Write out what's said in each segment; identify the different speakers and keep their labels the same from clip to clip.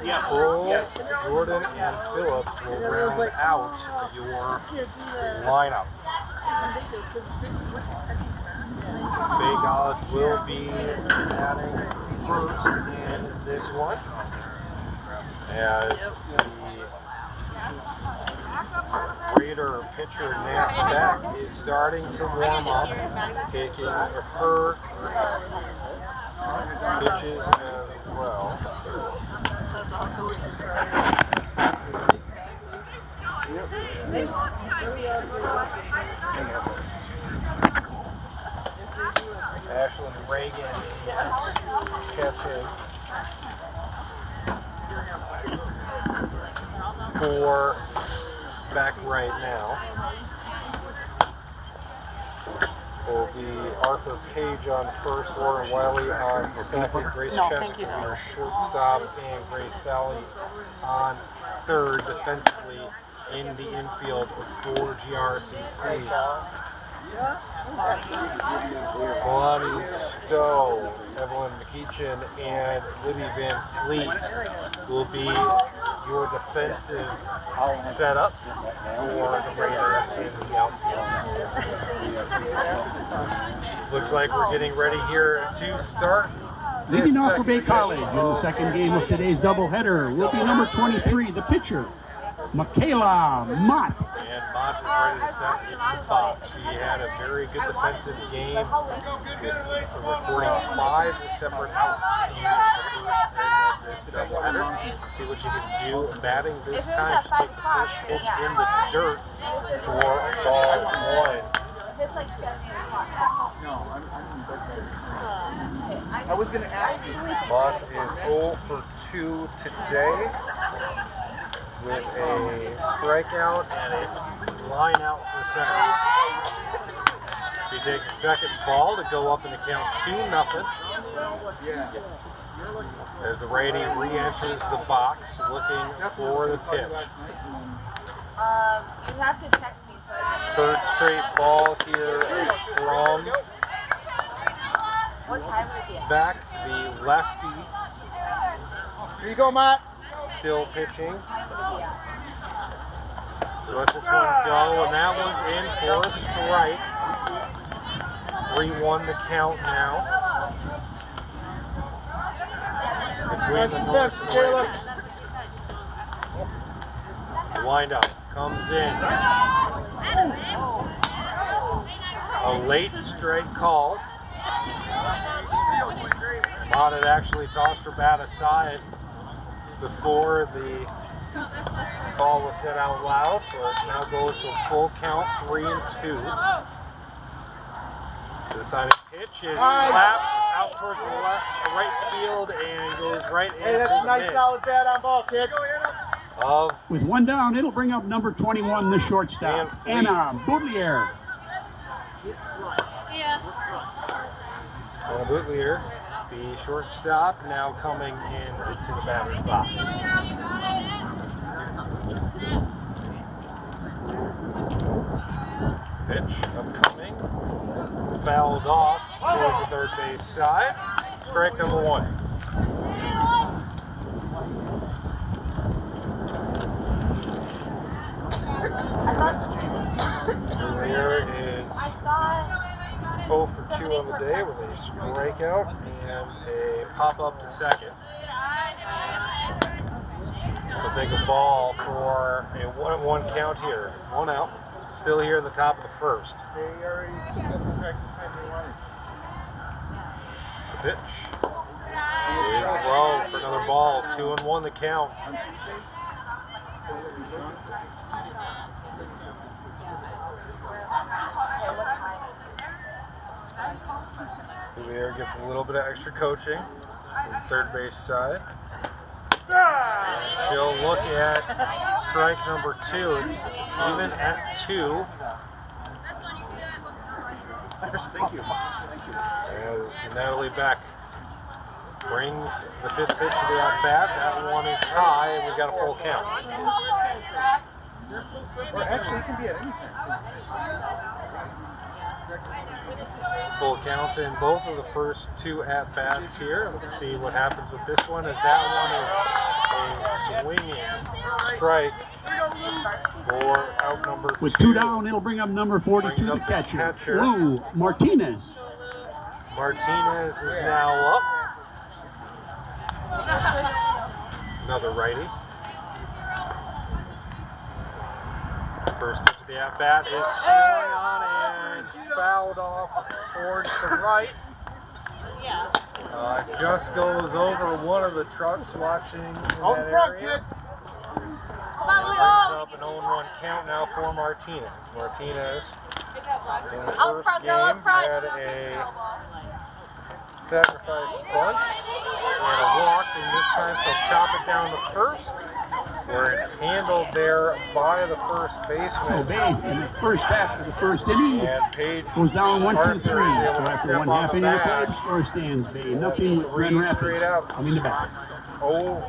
Speaker 1: Sproul, Jordan, and Phillips will round out your lineup. Bay College will be batting first in this one as the Raider pitcher Nat Beck is starting to warm up, taking her pitches as well. Ashlyn Reagan is catching for Beck right now. Will be Arthur Page on first, Lauren Wiley on second, Grace Chesterfield shortstop, and Grace Sally on third defensively in the infield for GRCC. Melanie Stowe, Evelyn McEachin, and Libby Van Fleet will be your defensive setup for the Raiders in the outfield. Looks like we're getting ready here to start.
Speaker 2: Leading off for Bay College in the second game of today's doubleheader will be number 23, the pitcher, Michaela Mott.
Speaker 1: And Mott is ready to step into the box. She had a very good defensive game with recording 5 separate outs in the first inning of this doubleheader. Let's see what she can do batting this time. She takes the first pitch in the dirt for ball 1.
Speaker 3: I was going to ask you.
Speaker 1: Mott is 0 for 2 today, with a strikeout and a line out to the center. She takes the second ball to go up in the count 2-0. As the righty re-enters the box looking for the pitch.
Speaker 4: You have to text me.
Speaker 1: Third straight ball here from Beck, the lefty.
Speaker 3: Here you go, Matt.
Speaker 1: Still pitching. So lets this one go, and that one's in for a strike. 3-1 the count now. Between the Norths and the Raiders. The windup comes in. A late strike called. Mott had actually tossed her bat aside before the call was said out loud, so it now goes to full count, 3-2. The decided pitch is slapped out towards the right field and goes right into
Speaker 3: that's a nice solid bat on ball, kid.
Speaker 2: With one down, it'll bring up number 21, the shortstop, Anna Boutelier.
Speaker 1: Anna Boutelier, the shortstop, now coming into the batter's box. Pitch upcoming, fouled off towards the third base side. Strike number 1. Boutelier is 0 for 2 on the day with a strikeout and a pop-up to second. She'll take a ball for a 1-1 count here. 1 out. Still here in the top of the first.
Speaker 3: They already took up the practice time they wanted.
Speaker 1: The pitch is low for another ball. 2-1 the count. Boutelier gets a little bit of extra coaching on the third base side. And she'll look at strike number 2. It's even at 2.
Speaker 3: Thank you.
Speaker 1: As Natalie Beck brings the 5th pitch to the at-bat. That one is high, and we've got a full count.
Speaker 3: Or actually, it can be at any time.
Speaker 1: Full count in both of the first 2 at-bats here. Let's see what happens with this one, as that one is a a swinging strike for out number 2.
Speaker 2: With 2 down, it'll bring up number 42, the catcher, Lou Martinez.
Speaker 1: Martinez is now up. Another righty. First pitch of the at-bat is swung on and fouled off towards the right. Just goes over one of the trucks watching in that area. Brings up an 0-1 count now for Martinez. Martinez in the first game had a sacrifice bunt and a walk, and this time she'll chop it down to first, where it's handled there by the first baseman.
Speaker 2: So in the first half of the first inning,
Speaker 1: and Paige
Speaker 2: goes down 1-2-3.
Speaker 1: Arthur
Speaker 2: So after one half inning of play, the score stands Bay nothing. Grand Rapids
Speaker 1: straight out.
Speaker 2: coming to bat.
Speaker 1: 4-3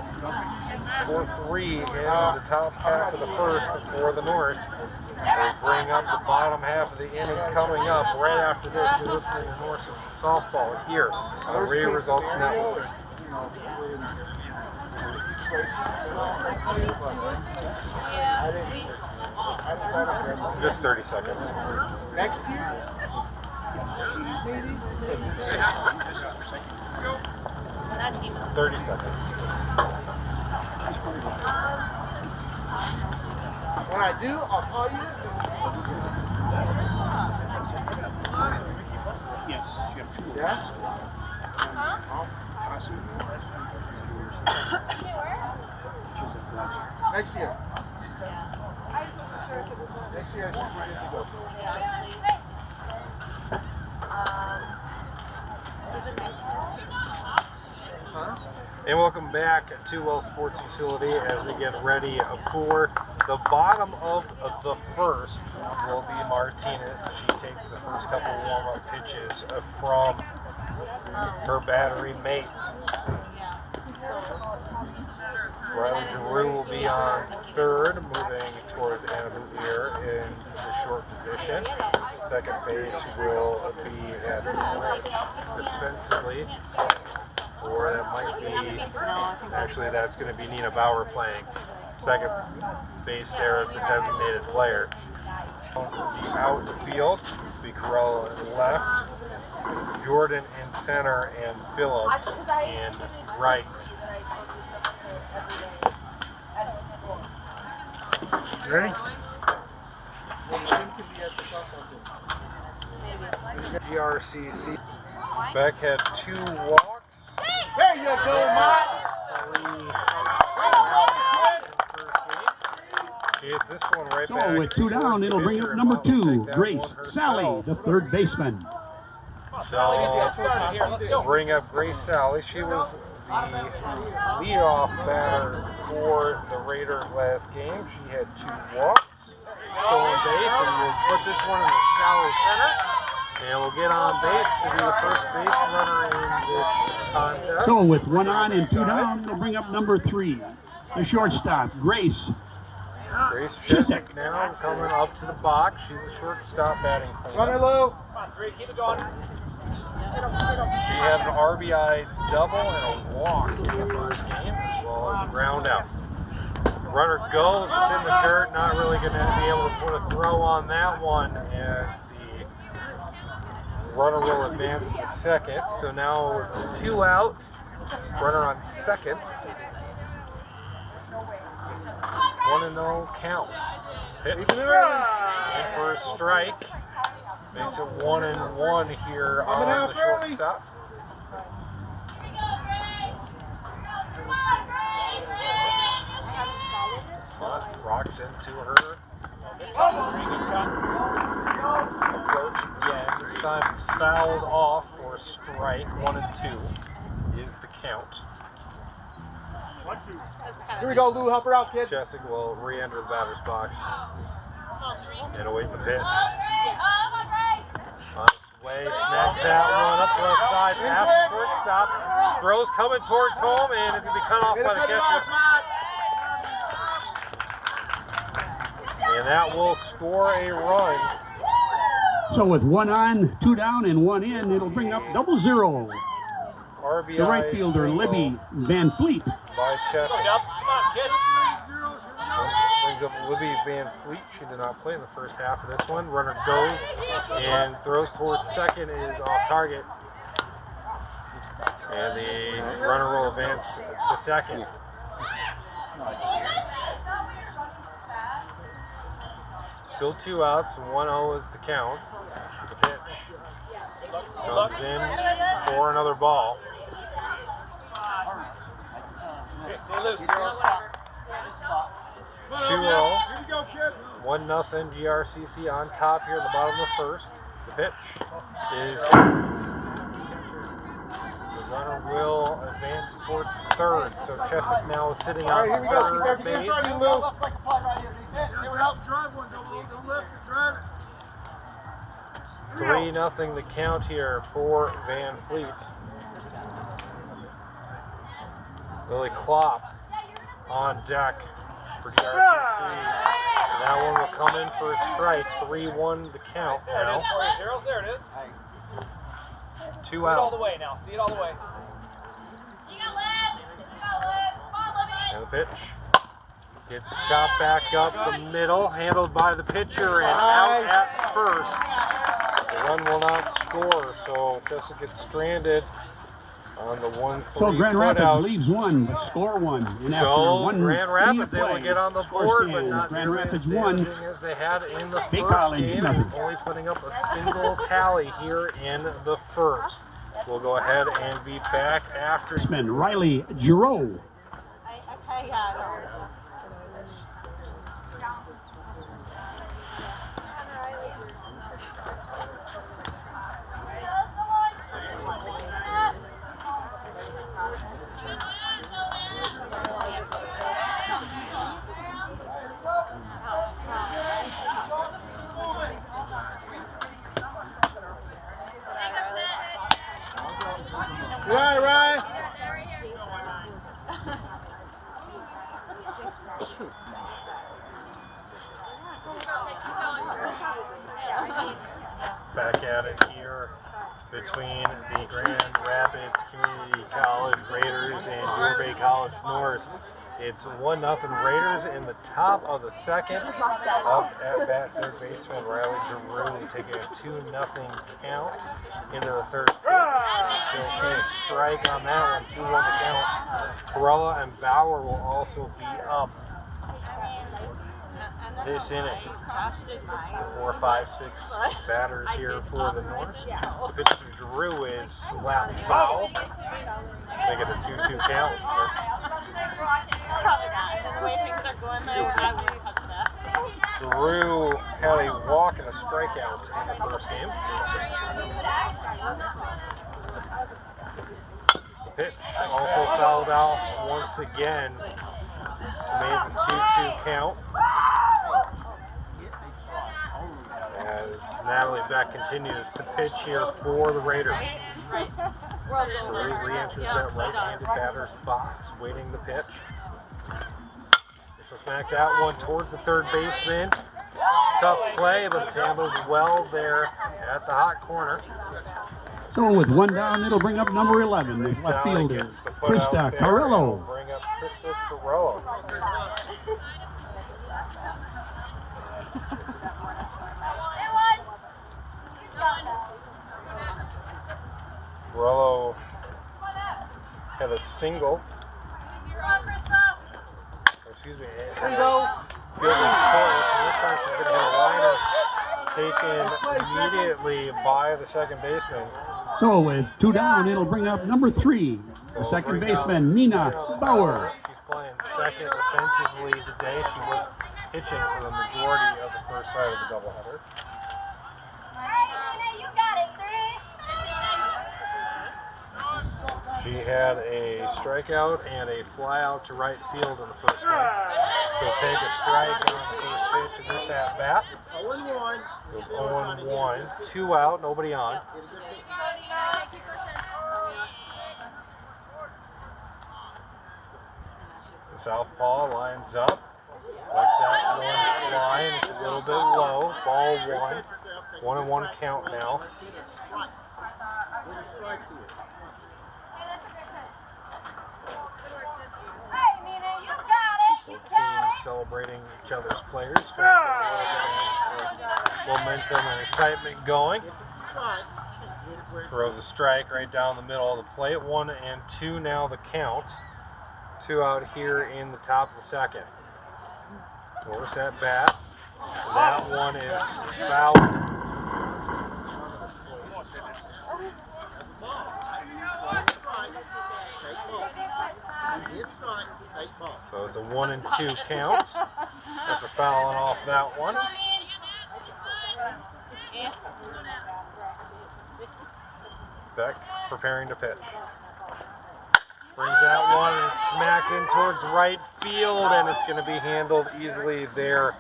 Speaker 1: in the top half of the first for the Norse. They bring up the bottom half of the inning coming up. Right after this, you're listening to Norse Softball here on Ray Results Network. Just 30 seconds.
Speaker 3: Next year?
Speaker 1: 30 seconds.
Speaker 3: When I do, I'll call you.
Speaker 2: Yes.
Speaker 3: Yeah? Next year. Next year I should be good to go.
Speaker 1: And welcome back to Well Sports Facility as we get ready for the bottom of the first. Will be Martinez. She takes the first couple warm-up pitches from her battery mate. Riley Giroux will be on third, moving towards Anna Bouvier in the short position. Second base will be at Rich defensively. Or that might be, actually that's going to be Nina Bauer playing second base there as the designated player. The outfield will be Corella in left, Jordan in center, and Phillips in right. Ready? GRCC. Beck had 2 walks.
Speaker 3: There you go, Mike.
Speaker 1: She hits this one right
Speaker 2: So
Speaker 1: back.
Speaker 2: with 2 down, it'll bring up number 2, Grace Sally, the third baseman.
Speaker 1: So bring up Grace Sally. She was the leadoff batter for the Raiders last game. She had 2 walks, stolen base, and we'll put this one in the shallow center. And we'll get on base to be the first base runner in this contest.
Speaker 2: So with 1 on and 2 down, they'll bring up number 3, the shortstop, Grace
Speaker 1: Chisek now coming up to the box. She's a shortstop batting cleanup.
Speaker 3: Runner low.
Speaker 4: Come on, 3, keep it going.
Speaker 1: She had an RBI double and a walk in the first game, as well as a ground out. Runner goes, it's in the dirt, not really going to be able to put a throw on that one as the runner will advance to second. So now it's 2 out, runner on second. 1-0 count. Hit in for a strike. Makes it 1-1 here on the shortstop. Rocks into her. Approach again. This time it's fouled off for a strike. 1-2 is the count.
Speaker 3: Here we go, Lou. Help her out, kid.
Speaker 1: Jessica will re-enter the batter's box and await the pitch. On its way, smacks that one up the left side, past the shortstop. Throws coming towards home and is going to be cut off by the catcher. And that will score a run.
Speaker 2: So with 1 on, 2 down, and 1 in, it'll bring up 0-0.
Speaker 1: RBI.
Speaker 2: The right fielder, Libby Van Fleet.
Speaker 1: By Chesson. Brings up Libby Van Fleet. She did not play in the first half of this one. Runner goes and throws towards second. Is off target. And the runner will advance to second. Still 2 outs, 1-0 is the count. The pitch comes in for another ball. 2-0, 1-0 GRCC on top here in the bottom of the first. The pitch is the runner will advance towards third, so Chesapeake now is sitting on third base. 3-0 the count here for Van Fleet. Lily Klopp on deck for GRCC. And that one will come in for a strike. 3-1 the count now.
Speaker 4: There it is.
Speaker 1: 2 out.
Speaker 4: All the way now. See it all the way.
Speaker 1: And the pitch gets chopped back up the middle, handled by the pitcher, and out at first. The run will not score, so Chesapeake gets stranded on the 1-3
Speaker 2: So Grand Rapids
Speaker 1: putout.
Speaker 2: leaves one, but score one. And after
Speaker 1: So
Speaker 2: one
Speaker 1: Grand Rapids
Speaker 2: play,
Speaker 1: able to get on the
Speaker 2: score
Speaker 1: board, but
Speaker 2: stands.
Speaker 1: not
Speaker 2: Grand
Speaker 1: nearly
Speaker 2: Rapids
Speaker 1: as
Speaker 2: won.
Speaker 1: damaging as they had in the
Speaker 2: Bay
Speaker 1: first
Speaker 2: College,
Speaker 1: game,
Speaker 2: nothing.
Speaker 1: only putting up a single tally here in the first. We'll go ahead and be back after.
Speaker 2: Riley Giroux.
Speaker 3: Right, right.
Speaker 1: Back at it here between the Grand Rapids Community College Raiders and Door Bay College North. It's 1-0 Raiders in the top of the second. Up at bat, third baseman Riley Giroux taking a 2-0 count into the third pitch. You'll see a strike on that one, 2-1 the count. Corella and Bauer will also be up this inning. 4, 5, 6 batters here for the North. The pitch to Giroux is slapped foul. Make it a 2-2 count.
Speaker 5: Probably not. The way things are going there, I wouldn't touch that.
Speaker 1: Giroux had a walk and a strikeout in the first game. The pitch also fouled off once again. Made the 2-2 count. As Natalie Beck continues to pitch here for the Raiders. Giroux re-enters that right-handed batter's box, waiting the pitch. She'll smack that one towards the third baseman. Tough play, but it's handled well there at the hot corner.
Speaker 2: So with one down, it'll bring up number 11, the left fielder, Krista Carrillo.
Speaker 1: Bring up Krista Carrillo. Carrillo had a single. Excuse me.
Speaker 3: There you go.
Speaker 1: Fielder's choice, and this time she's going to hit a liner taken immediately by the second baseman.
Speaker 2: So with 2 down, it'll bring up number 3, the second baseman, Nina Bauer.
Speaker 1: She's playing second offensively today. She was pitching for the majority of the first side of the doubleheader. She had a strikeout and a fly out to right field in the first game. She'll take a strike on the first pitch of this at bat.
Speaker 3: 0-1.
Speaker 1: It was 0-1, 2 out, nobody on. The southpaw lines up. Lets that one fly, and it's a little bit low. Ball 1. 1-1 count now. celebrating each other's players, trying to get a little bit of momentum and excitement going. Throws a strike right down the middle of the plate. 1-2 now the count. 2 out here in the top of the second. Force at bat. That one is foul. So it's a 1-2 count after fouling off that one. Beck preparing to pitch. Brings that one and it's smacked in towards right field, and it's going to be handled easily there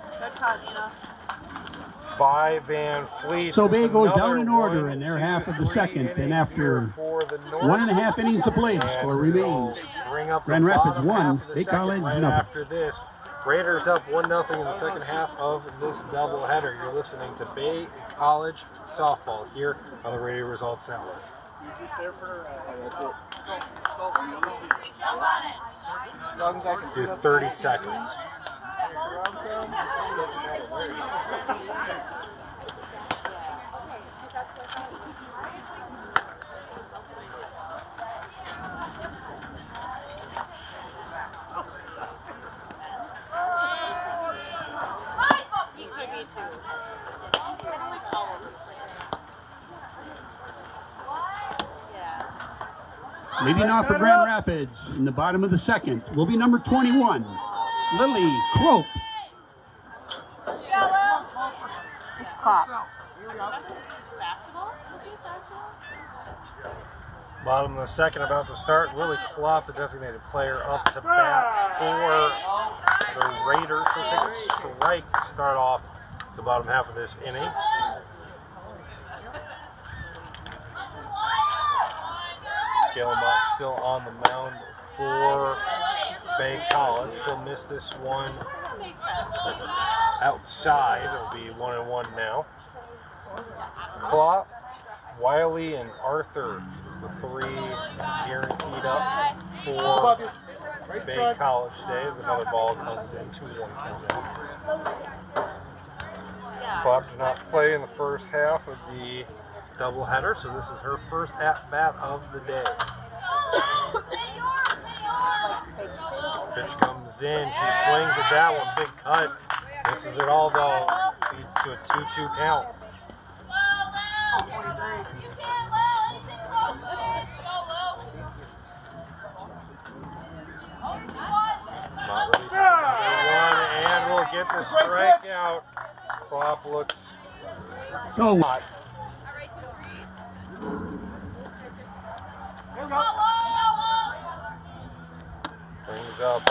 Speaker 1: by Van Fleet.
Speaker 2: So Bay goes down in order in their half of the second, and after 1.5 innings of play, the score remains Grand Rapids 1, Bay College nothing.
Speaker 1: After this, Raiders up 1-0 in the second half of this doubleheader. You're listening to Bay College Softball here on the Radio Results Network. Do 30 seconds.
Speaker 2: Leading off for Grand Rapids in the bottom of the second will be number 21, Lily Crope.
Speaker 5: It's clock.
Speaker 1: Bottom of the second about to start. Lily Klopp, the designated player, up to bat for the Raiders. She'll take a strike to start off the bottom half of this inning. Gillenbach still on the mound for Bay College. She'll miss this one outside. It'll be 1-1 now. Klopp, Wiley, and Arthur, the 3 guaranteed up for Bay College today as another ball comes in. 2-1 count. Klopp did not play in the first half of the doubleheader, so this is her first at-bat of the day. Pitch comes in, she swings at that one, big cut. Misses it all though, leads to a 2-2 count. Not releasing another one, and we'll get the strikeout. Klopp looks hot. Brings up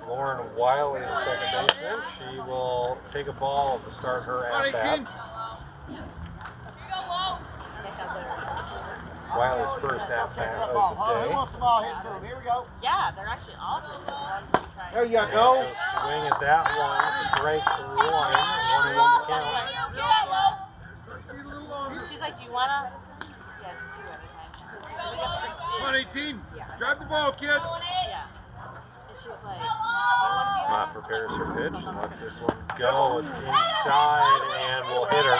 Speaker 1: Lauren Wiley, the second baseman. She will take a ball to start her at bat. Wiley's first at bat of the day.
Speaker 3: Here we go.
Speaker 5: Yeah, they're actually all good.
Speaker 3: There you
Speaker 1: And
Speaker 3: go.
Speaker 1: she'll swing at that one. Strike 1, 1-1 count.
Speaker 5: She's like, do you wanna? Yeah, it's 2 every time.
Speaker 3: Come on, 18. Drive the ball, kid.
Speaker 5: Yeah. And she's like, you wanna be on?
Speaker 1: Mott prepares her pitch and lets this one go. It's inside and will hit her.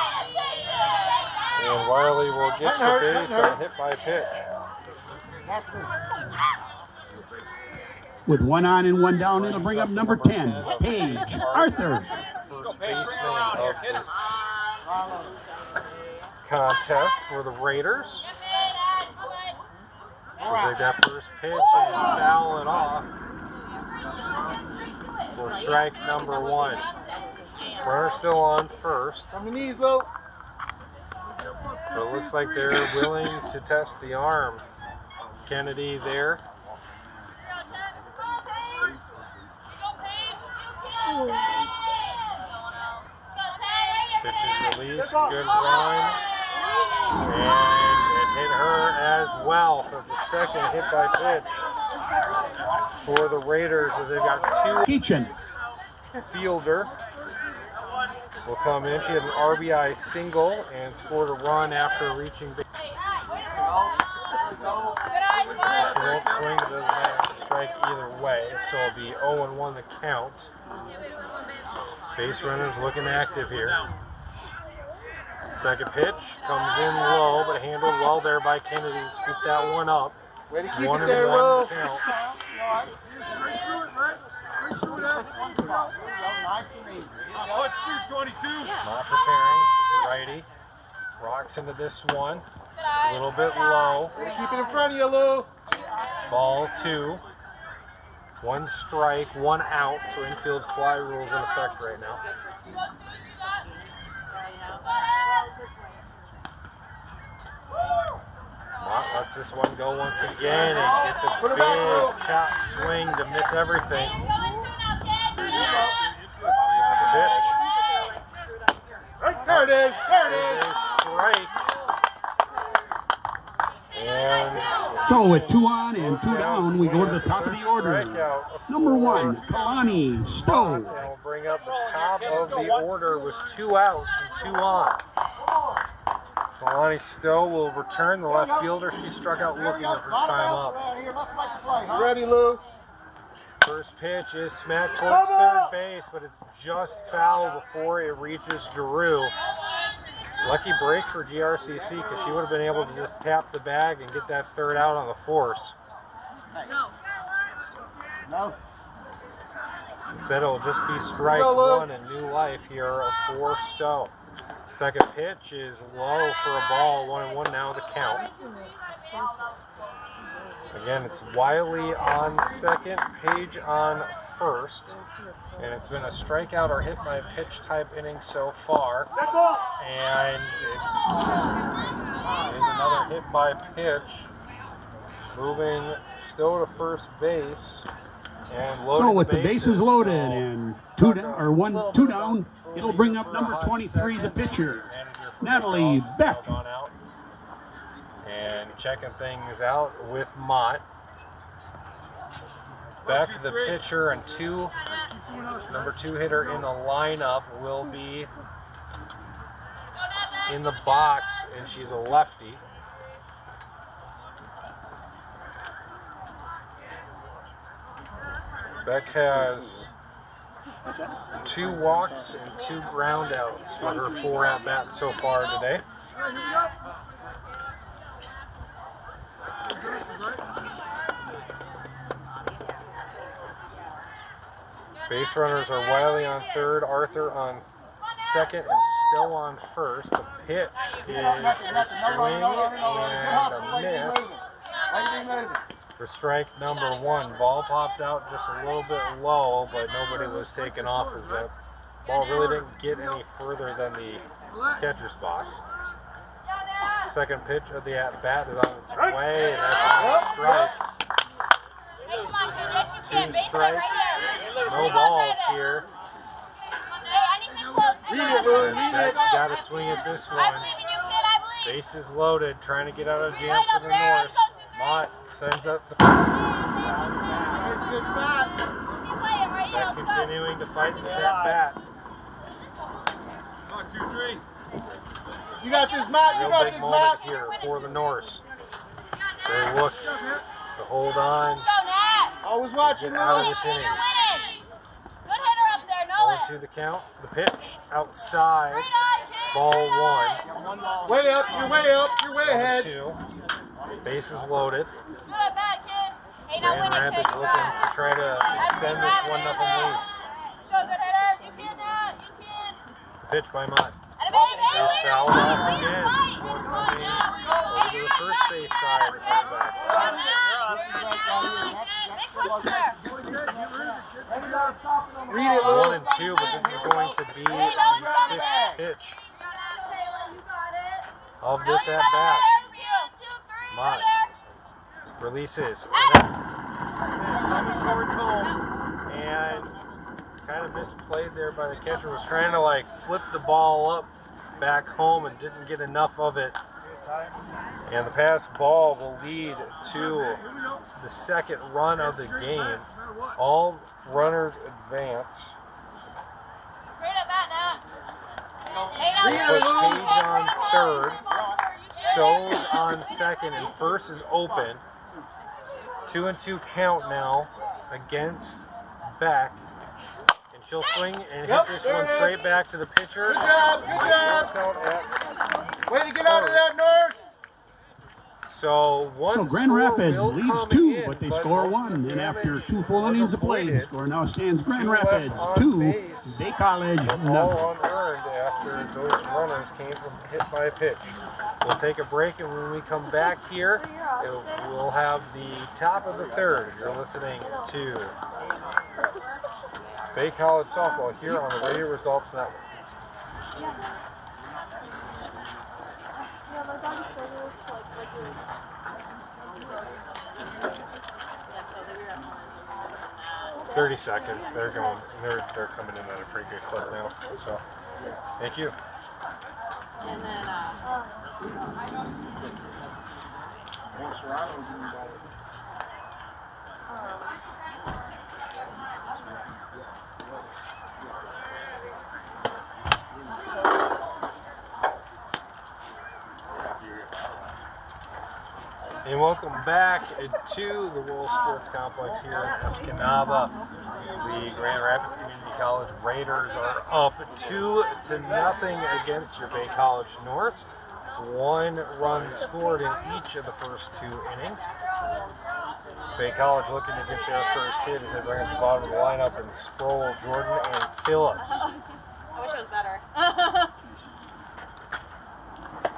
Speaker 1: And Wiley will get the base on hit by pitch.
Speaker 2: With 1 on and 1 down, it'll bring up number 10, Paige Arthur.
Speaker 1: First baseman of this contest for the Raiders. We'll take that first pitch and foul it off for strike number 1. Runner still on first.
Speaker 3: On the knees, low.
Speaker 1: But it looks like they're willing to test the arm. Kennedy there. Pitch is released, good run, and it hit her as well. So it's the second hit by pitch for the Raiders as they've got 2.
Speaker 2: Keachin.
Speaker 1: Fielder will come in. She had an RBI single and scored a run after reaching base. She won't swing, it doesn't matter. strike either way, so it'll be 0-1 the count. Base runners looking active here. Second pitch comes in low, but handled well there by Kennedy to scoop that one up.
Speaker 3: Way to keep
Speaker 1: 1-1
Speaker 3: it there, Will.
Speaker 1: the count.
Speaker 3: Nice and easy.
Speaker 4: Punch through 22.
Speaker 1: Not preparing. The righty rocks into this one. A little bit low.
Speaker 3: Way to keep it in front of you, Lou.
Speaker 1: Ball 2. 1 strike, 1 out, so infield fly rules in effect right now. Mott lets this one go once again and gets a big chop swing to miss everything. The pitch.
Speaker 3: There it is. There it
Speaker 1: Is
Speaker 3: is.
Speaker 1: a strike. And
Speaker 2: So with 2 on and 2 down, we go to the top of the order. Number 1, Kalani Stowe.
Speaker 1: And we'll bring up the top of the order with 2 outs and 2 on. Kalani Stowe will return the left fielder. She struck out looking her first time up.
Speaker 3: You ready, Lou?
Speaker 1: First pitch is smacked towards third base, but it's just foul before it reaches Giroux. Lucky break for GRCC because she would have been able to just tap the bag and get that third out on the force.
Speaker 3: No.
Speaker 1: Instead, it'll just be strike 1 and new life here for Stowe. Second pitch is low for a ball, 1-1 now the count. Again, it's Wiley on second, Page on first. And it's been a strikeout or hit by pitch type inning so far. And it is another hit by pitch. Moving Stowe to first base. And loaded
Speaker 2: So with the bases loaded and 2 down, 2 down, it'll bring up number 23, the pitcher, Natalie Beck.
Speaker 1: And checking things out with Mott. Beck, the pitcher, and number 2 hitter in the lineup will be in the box, and she's a lefty. Beck has 2 walks and 2 ground outs for her 4 at-bats so far today. Base runners are Wiley on third, Arthur on second, and Stowe on first. The pitch is a swing and a miss for strike number 1. Ball popped out just a little bit low, but nobody was taken off as that ball really didn't get any further than the catcher's box. Second pitch of the at-bat is on its way, and that's a strike. 2 strikes, no balls here. Beck's got to swing at this one. Bases loaded, trying to get out of jam for the Norse. Mott sends up the Beck continuing to fight this at-bat.
Speaker 3: You got this, Matt. You
Speaker 1: Real
Speaker 3: got
Speaker 1: big
Speaker 3: this,
Speaker 1: moment
Speaker 3: Matt.
Speaker 1: here for the Norse. They look to hold on,
Speaker 3: Always watching,
Speaker 1: get out of
Speaker 3: Lou.
Speaker 1: this inning.
Speaker 5: Good hitter up there, know it.
Speaker 1: 0-2 the count. The pitch outside. Ball 1.
Speaker 3: Way up. You're way up. You're way ahead.
Speaker 1: 2. Bases loaded.
Speaker 5: Good at bat, kid. Hey, now
Speaker 1: Grand
Speaker 5: win it,
Speaker 1: Rapids
Speaker 5: kid.
Speaker 1: looking to try to extend this 1-0 lead.
Speaker 5: Go, good hitter. You can now. You can.
Speaker 1: Pitch by Mott. Is fouled off again. This one coming over to the first base side of the backstop.
Speaker 3: Read it,
Speaker 1: It's
Speaker 3: Lou.
Speaker 1: 1-2, but this is going to be the 6th pitch of this at bat. Mott releases. Coming towards home. And kind of misplayed there by the catcher. Was trying to like flip the ball up back home and didn't get enough of it. And the pass ball will lead to the 2nd run of the game. All runners advance.
Speaker 5: Great at bat,
Speaker 1: We put Page on third, Stowe's on second, and first is open. 2-2 count now against Beck. And she'll swing and hit this one straight back to the pitcher.
Speaker 3: Good job, good job. Way to get out of that, North.
Speaker 1: So
Speaker 2: Grand Rapids leads 2, but they score 1. And after 2 full innings of play, the score now stands Grand Rapids 2, Bay College 0.
Speaker 1: All unearned after those runners came from hit by a pitch. We'll take a break, and when we come back here, we'll have the top of the third. You're listening to Bay College Softball here on the Radio Results Network.
Speaker 5: Yeah, my dog is
Speaker 1: 30 seconds. They're coming in at a pretty good clip now. So, thank you.
Speaker 5: And then,
Speaker 1: And welcome back to the World Sports Complex here in Escanaba. The Grand Rapids Community College Raiders are up 2-0 against your Bay College North. 1 run scored in each of the first 2 innings. Bay College looking to get their first hit as they bring up the bottom of the lineup in Sproul, Jordan, and Phillips.
Speaker 5: I wish it was better.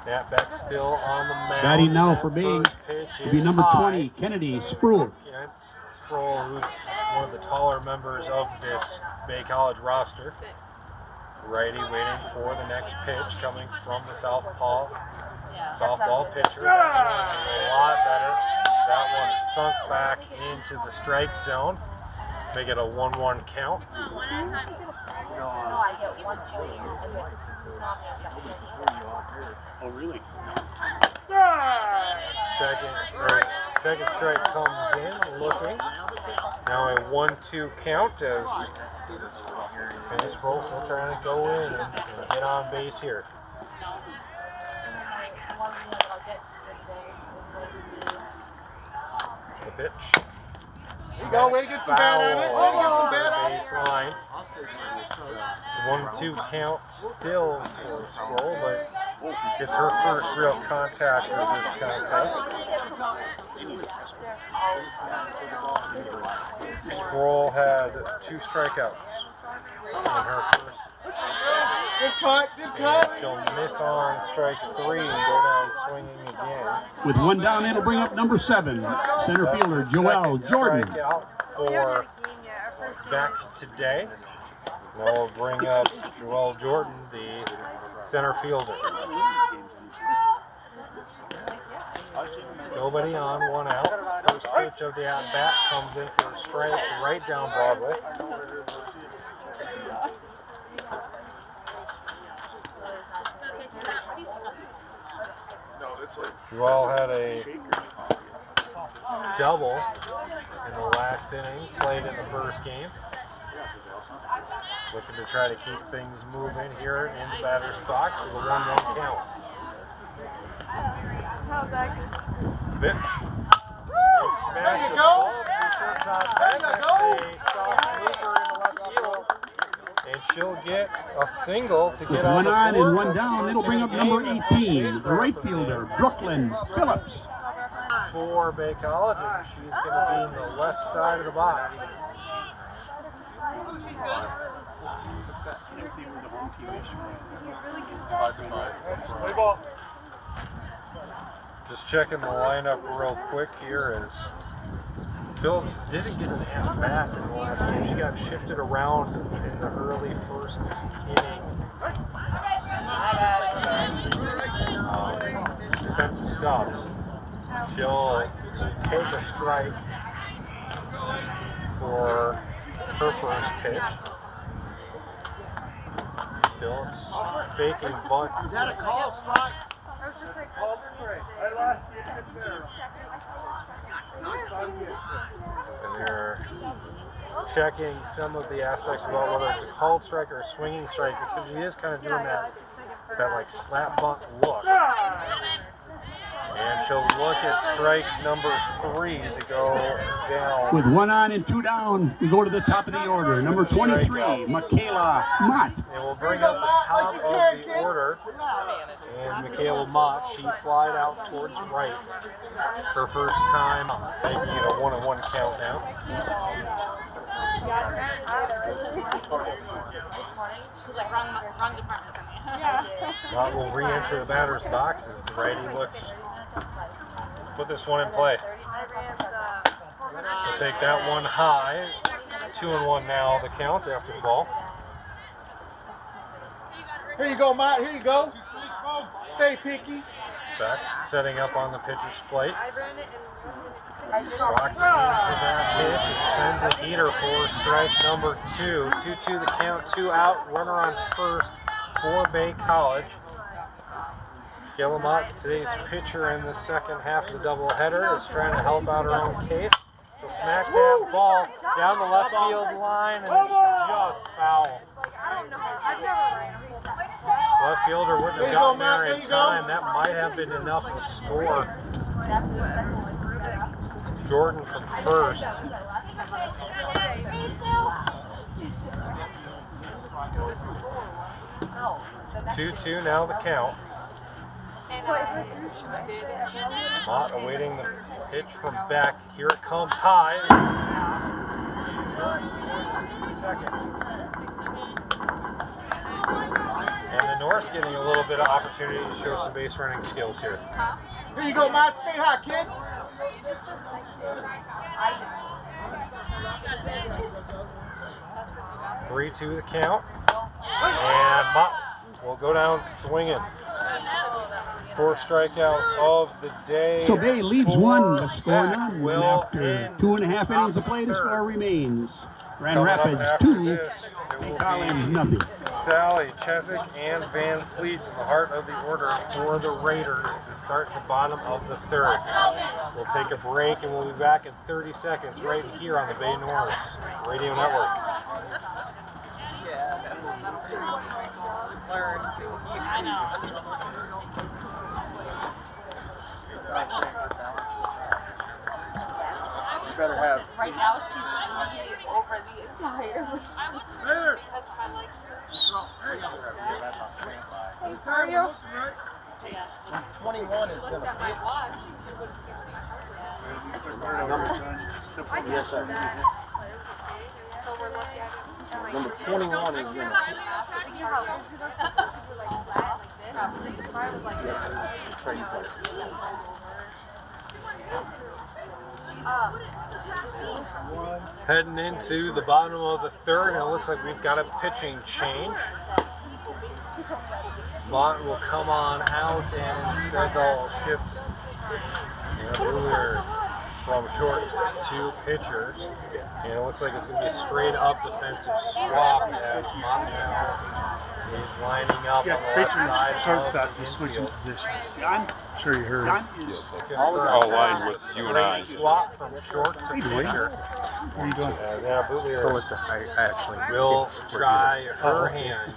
Speaker 1: Matt Beck still on the mound.
Speaker 2: Batting now for Bay will be number 20, Kennedy Sproul.
Speaker 1: It's Sproul, who's one of the taller members of this Bay College roster. Righty waiting for the next pitch coming from the softball pitcher. A lot better. That one sunk back into the strike zone. Make it a 1-1 count.
Speaker 2: Oh, really?
Speaker 1: Second strike comes in, looking. Now a 1-2 count as Dennis Sproul still trying to go in and get on base here. The pitch.
Speaker 3: There you go, way to get some bat on it. Way to get some bat on it.
Speaker 1: Baseline. 1-2 count still for Sproul, but it's her first real contact of this contest. Sproul had 2 strikeouts in her first.
Speaker 3: Good cut, good cut.
Speaker 1: And she'll miss on strike 3 and go down swinging again.
Speaker 2: With 1 down, it'll bring up number 7, center fielder Joelle Jordan.
Speaker 1: Strikeout for Beck today. Now we'll bring up Joelle Jordan, the center fielder. Nobody on, 1 out. First pitch of the at-bat comes in for a strike right down Broadway. Joelle had a double in the last inning, played in the first game. Looking to try to keep things moving here in the batter's box with a 1-1 count. Pitch.
Speaker 3: There you go.
Speaker 1: There you go. A soft looper in the left field. And she'll get a single to get on
Speaker 2: With 1
Speaker 1: the
Speaker 2: on
Speaker 1: board.
Speaker 2: and 1 down, it'll bring up number 18, the right fielder Brooklyn Phillips.
Speaker 1: For Bay College, and she's going to be in the left side of the box. Just checking the lineup real quick here as Phillips didn't get an at-bat in the last game. She got shifted around in the early first inning. Defensive stops. She'll take a strike for her first pitch. Phillips faking bunt.
Speaker 3: Is that a call strike?
Speaker 1: And they're checking some of the aspects about whether it's a called strike or a swinging strike, because he is kind of doing that like slap bunt look. And she'll look at strike number 3 to go down.
Speaker 2: With 1 on and 2 down, we go to the top of the order. Number 23, Michaela Mott.
Speaker 1: And we'll bring up the top of the order. And Michaela Mott, she flied out towards right. Her first time. Maybe a 1-1 count now. Mott will re-enter the batter's boxes. The righty looks. Put this one in play. We'll take that one high. 2-1 now, the count after the ball.
Speaker 3: Here you go, Matt. Here you go. Stay picky.
Speaker 1: Back, setting up on the pitcher's plate. Walks into that pitch and sends a heater for strike number 2. 2-2 the count, 2 out. Runner on first for Bay College. Gillamott, today's pitcher in the second half of the doubleheader, is trying to help out her own case. She'll smack that ball down the left field line, and it's just foul. Left fielder wouldn't have gotten there in time. That might have been enough to score. Jordan from first. 2-2 now the count. Mott awaiting the pitch from Beck. Here it comes high. Second. And the North's getting a little bit of opportunity to show some base running skills here.
Speaker 3: Here you go, Matt. Stay hot, kid.
Speaker 1: 3-2 the count. And Mott will go down swinging. 4th strikeout of the day.
Speaker 2: So Bay leads 1, but score none. After 2.5 innings of play, the score remains. Grand Rapids 2, Bay College nothing.
Speaker 1: Sally, Chesick, and Van Fleet in the heart of the order for the Raiders to start the bottom of the 3rd. We'll take a break and we'll be back in 30 seconds right here on the Bay Norris Radio Network.
Speaker 5: I know.
Speaker 3: You better have.
Speaker 5: Right now, she's really over the entire. That's kind of like. Hey, how are you?
Speaker 3: 21 is going to pitch. Yes, sir. Number 21 is going to pitch. Yes, sir. Trading place.
Speaker 1: Heading into the bottom of the 3rd, and it looks like we've got a pitching change. Mott will come on out, and instead they'll shift earlier from short to pitchers. And it looks like it's going to be a straight up defensive swap as Mott now is lining up on the left side
Speaker 6: shortstop,
Speaker 1: of
Speaker 6: he's
Speaker 1: the
Speaker 6: switching
Speaker 1: infield.
Speaker 6: positions. I'm sure you heard.
Speaker 7: All aligned with you and I.
Speaker 1: Swap from short to pitcher.
Speaker 6: What are you doing?
Speaker 1: Now Bootlier
Speaker 6: I actually
Speaker 1: will try her hand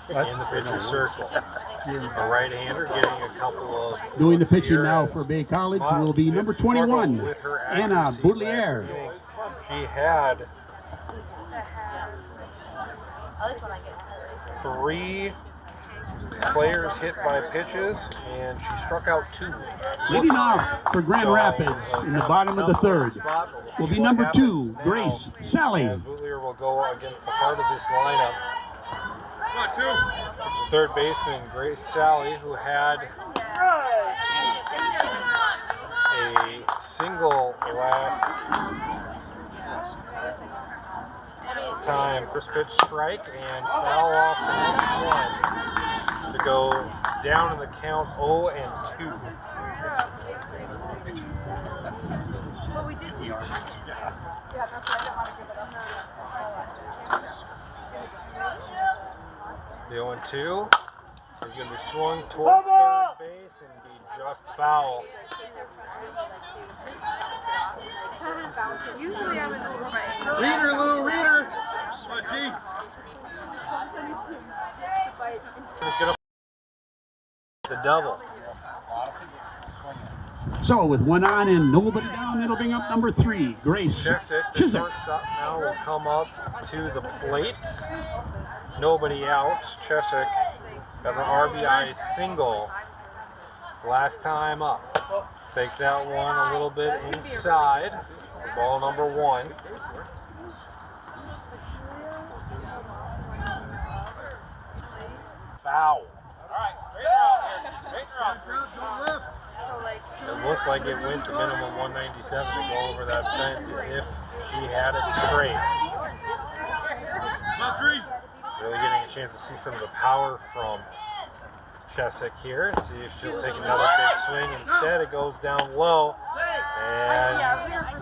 Speaker 1: in the pitcher's circle. A right-hander getting a couple of...
Speaker 2: Doing the pitching now for Bay College will be number 21, Anna Boudelier.
Speaker 1: She had 3 players hit by pitches, and she struck out 2.
Speaker 2: Leading off for Grand Rapids in the bottom of the 3rd will be number 2, Grace Sally.
Speaker 1: Bootlier will go against the heart of this lineup. The 3rd baseman, Grace Sally, who had a single last time. First pitch strike and foul off the next one to go down in the count 0-2.
Speaker 5: But we did do. Yeah, that's why I don't want to give it up.
Speaker 1: The 0-2 is going to be swung towards 3rd base and be just foul.
Speaker 5: Usually I'm in the right.
Speaker 3: Reader, Lou, reader.
Speaker 1: It's going to the double.
Speaker 2: So with one on and nobody down, it'll bring up number 3, Grace
Speaker 1: Chesick, the
Speaker 2: Chisholm.
Speaker 1: shortstop now, will come up to the plate. Nobody out. Chesick got an RBI single last time up. Takes that one a little bit inside. Ball number 1. Foul. It looked like it went to minimum 197 to go over that fence if she had it straight. Really getting a chance to see some of the power from Chesick here and see if she'll take another big swing. Instead, it goes down low, and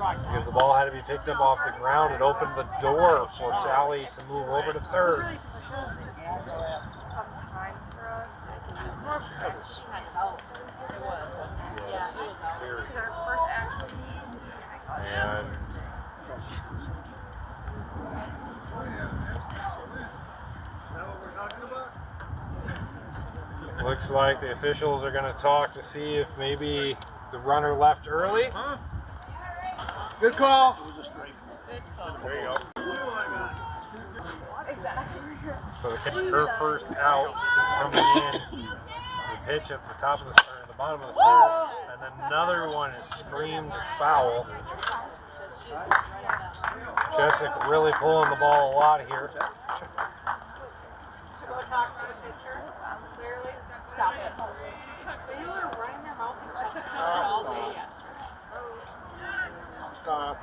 Speaker 1: because the ball had to be picked up off the ground, it opened the door for Sally to move over to third. And looks like the officials are going to talk to see if maybe the runner left early.
Speaker 3: Good call.
Speaker 1: There you go. So her first out since coming in. The pitch at the top of the bottom of the third, and then another one is screamed foul. Chesick really pulling the ball a lot here.
Speaker 5: Stop it. You were running their mouth all day.
Speaker 3: Stop.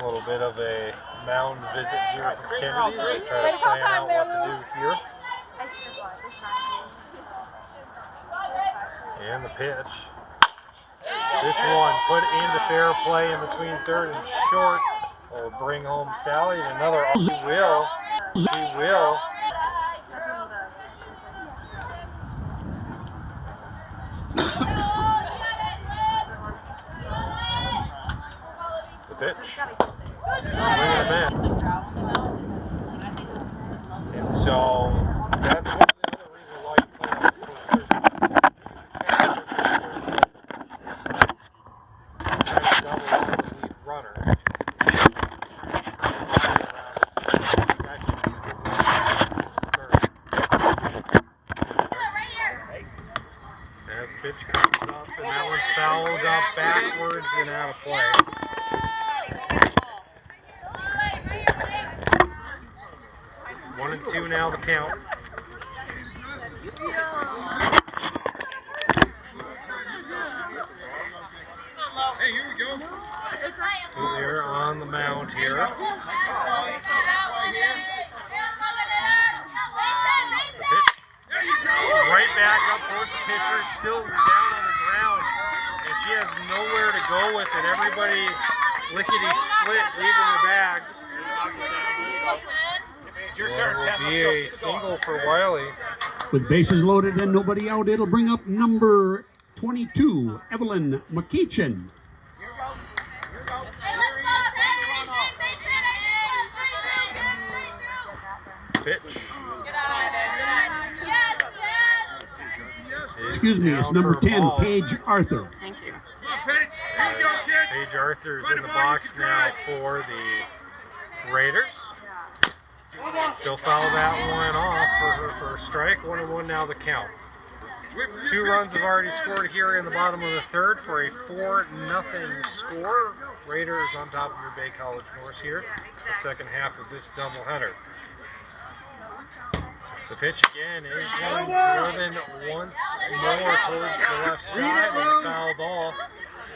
Speaker 1: A little bit of a mound visit here from Kennedy. They try to plan out what to do here. And the pitch. This one put into fair play in between third and short. Will bring home Sally. And another. She will. She will. The pitch. Swing and a miss. And so that's one of the other reasons why you play on the double lead runner. As the pitch comes up, and that one's fouled up backwards and out of play. One and two now the count.
Speaker 3: Hey, here we go.
Speaker 1: They're on the mound here. The pitch. Right back up towards the pitcher. It's still down on the ground, and she has nowhere to go with it. Everybody lickety-split, leaving their bags. It will be a single for Wiley.
Speaker 2: With bases loaded and nobody out, it'll bring up number 22, Evelyn McEachin.
Speaker 1: Pitch.
Speaker 2: Excuse me, it's number 10, Paige Arthur.
Speaker 5: Thank you.
Speaker 1: Paige Arthur's in the box now for the Raiders. She'll foul that one off for her first strike. 1-1 now the count. 2 runs have already scored here in the bottom of the third for a 4-0 score. Raiders on top of your Bay College North here. The second half of this doubleheader. The pitch again is driven once more towards the left side and a foul ball.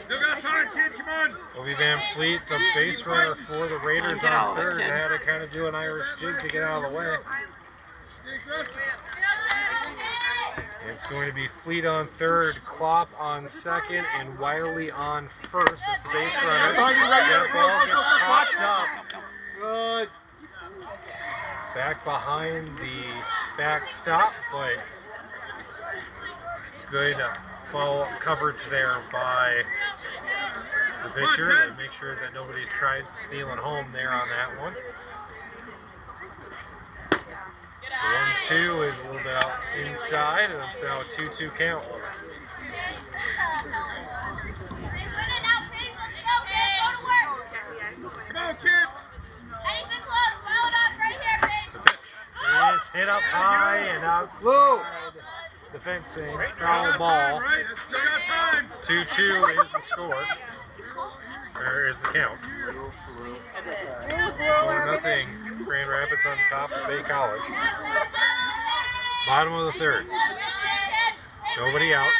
Speaker 3: Still got time, kid. Come on.
Speaker 1: Obi Van Fleet, the base runner for the Raiders on third, had to kind of do an Irish jig to get out of the way. It's going to be Fleet on third, Klopp on second, and Wiley on first as the base runner. That ball gets popped up.
Speaker 3: Good.
Speaker 1: Back behind the backstop, but good follow-up coverage there by the pitcher to make sure that nobody's tried stealing home there on that one. The 1-2 is a little bit out inside, and it's now a 2-2 count. The pitch is hit up high and outside the fencing. Foul ball. 2-2 is the score. Or is the count. 4-0. Grand Rapids on top of Bay College. Bottom of the third. Nobody out.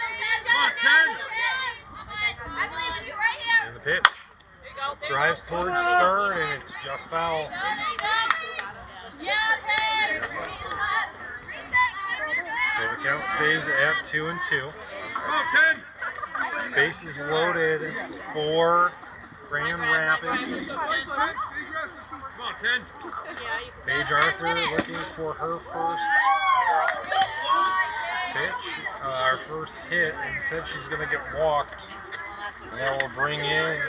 Speaker 1: And the pitch. Drives towards third, and it's just foul. So the count stays at 2-2. Bases loaded for Grand Rapids. Paige Arthur looking for her first pitch, our first hit, and said she's going to get walked. And that will bring in.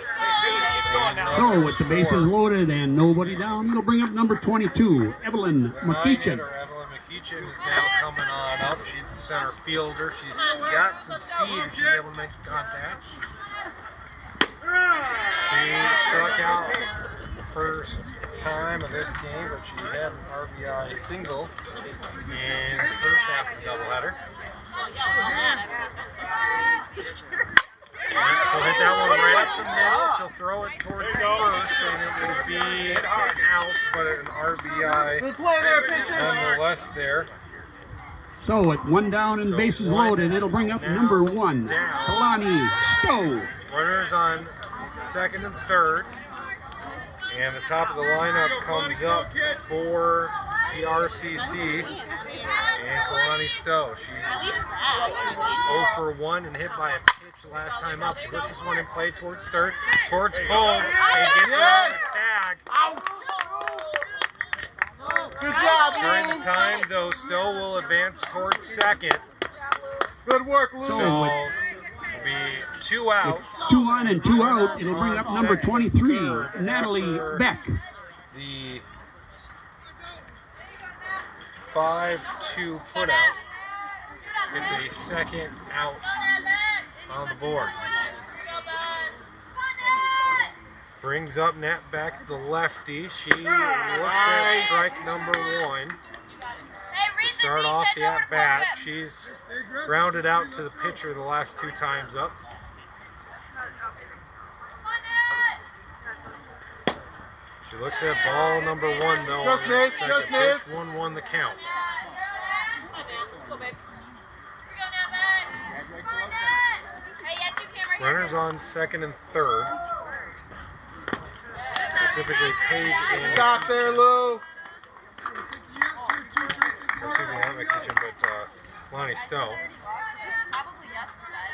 Speaker 2: So with the bases loaded and nobody down, it'll bring up number 22, Evelyn McKeechin.
Speaker 1: Evelyn McKeechin is now coming on up. She's the center fielder. She's got some speed if she's able to make some contact. She struck out the first time of this game, but she had an RBI single in the first half of the doubleheader. She'll hit that one right up the middle. She'll throw it towards the first, and it will be out, but an RBI nonetheless there.
Speaker 2: So with one down and bases loaded, it'll bring up number 1, Kalani Stowe.
Speaker 1: Runners on second and third. And the top of the lineup comes up for GRCC. And Kalani Stowe. She's 0 for 1 and hit by a pitch last time up. She puts this one in play towards third, towards home, and gets it on the tag.
Speaker 3: Out! Good job, Lou.
Speaker 1: During the time, though, Stowe will advance towards second.
Speaker 3: Good work, Lou.
Speaker 1: So it'll be 2 outs.
Speaker 2: 2 on and 2 out. It'll bring up number 23, Natalie Beck.
Speaker 1: The 5-2 put out. It's a second out on the board. Brings up Nat Beck, the lefty. She looks at strike number 1. To start off the at-bat. She's grounded out to the pitcher the last 2 times up. She looks at ball number 1 though.
Speaker 3: Just missed, just missed.
Speaker 1: 1-1 the count. Runners on second and third. Specifically Paige and...
Speaker 3: Stop there, Lou.
Speaker 1: Excuse me, not McKeechin, but Lonnie Stowe.
Speaker 5: Probably yesterday.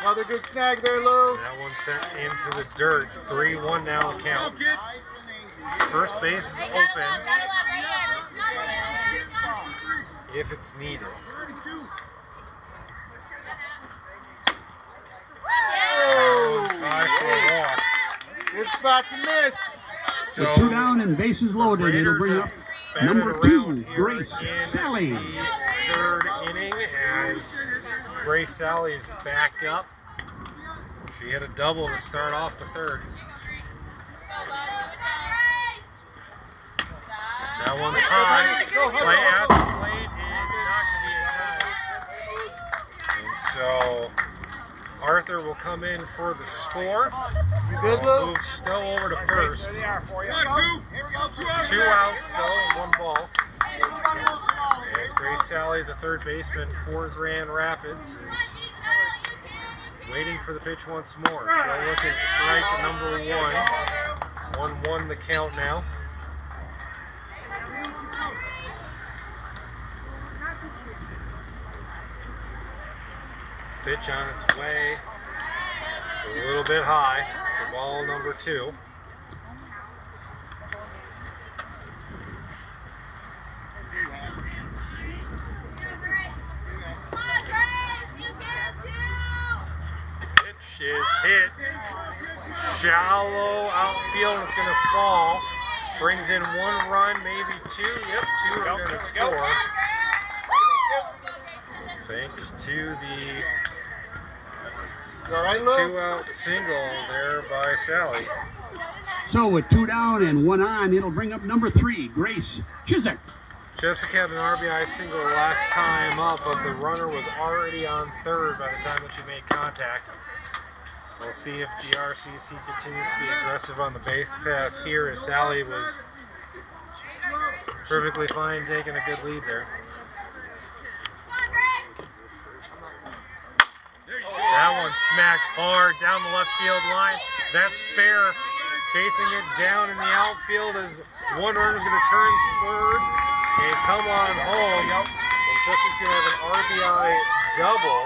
Speaker 3: Another good snag there, Lou.
Speaker 1: That one sent into the dirt. 3-1 now the count. First base is open if it's needed.
Speaker 3: Oh,
Speaker 1: High for a walk.
Speaker 3: good spot to miss.
Speaker 1: So
Speaker 2: With 2 down and bases loaded, it'll bring up number 2, Grace Sally.
Speaker 1: The third inning as Grace Sally is back up. She had a double to start off the third. That one's high. Play at the plate is not going to be in time. And so Arthur will come in for the score.
Speaker 3: You good, Lou?
Speaker 1: Move Stowe over to first. 2 outs though, and 1 ball. As Grace Sally, the third baseman for Grand Rapids, is waiting for the pitch once more. She'll look at strike number 1. 1-1 the count now. Pitch on its way. A little bit high for ball number 2. Pitch is hit Shallow outfield, and it's going to fall. Brings in 1 run, maybe 2. Yep, 2 are going to score. Thanks to the 2-out single there by Sally.
Speaker 2: So with 2 down and 1 on, it'll bring up number 3, Grace Chiswick.
Speaker 1: Chiswick had an RBI single last time up, but the runner was already on third by the time that she made contact. We'll see if GRCC continues to be aggressive on the base path here, as Sally was perfectly fine taking a good lead there. That one smacked hard down the left field line. That's fair. Chasing it down in the outfield as one runner's going to turn third and come on home. And Chester's going to have an RBI double.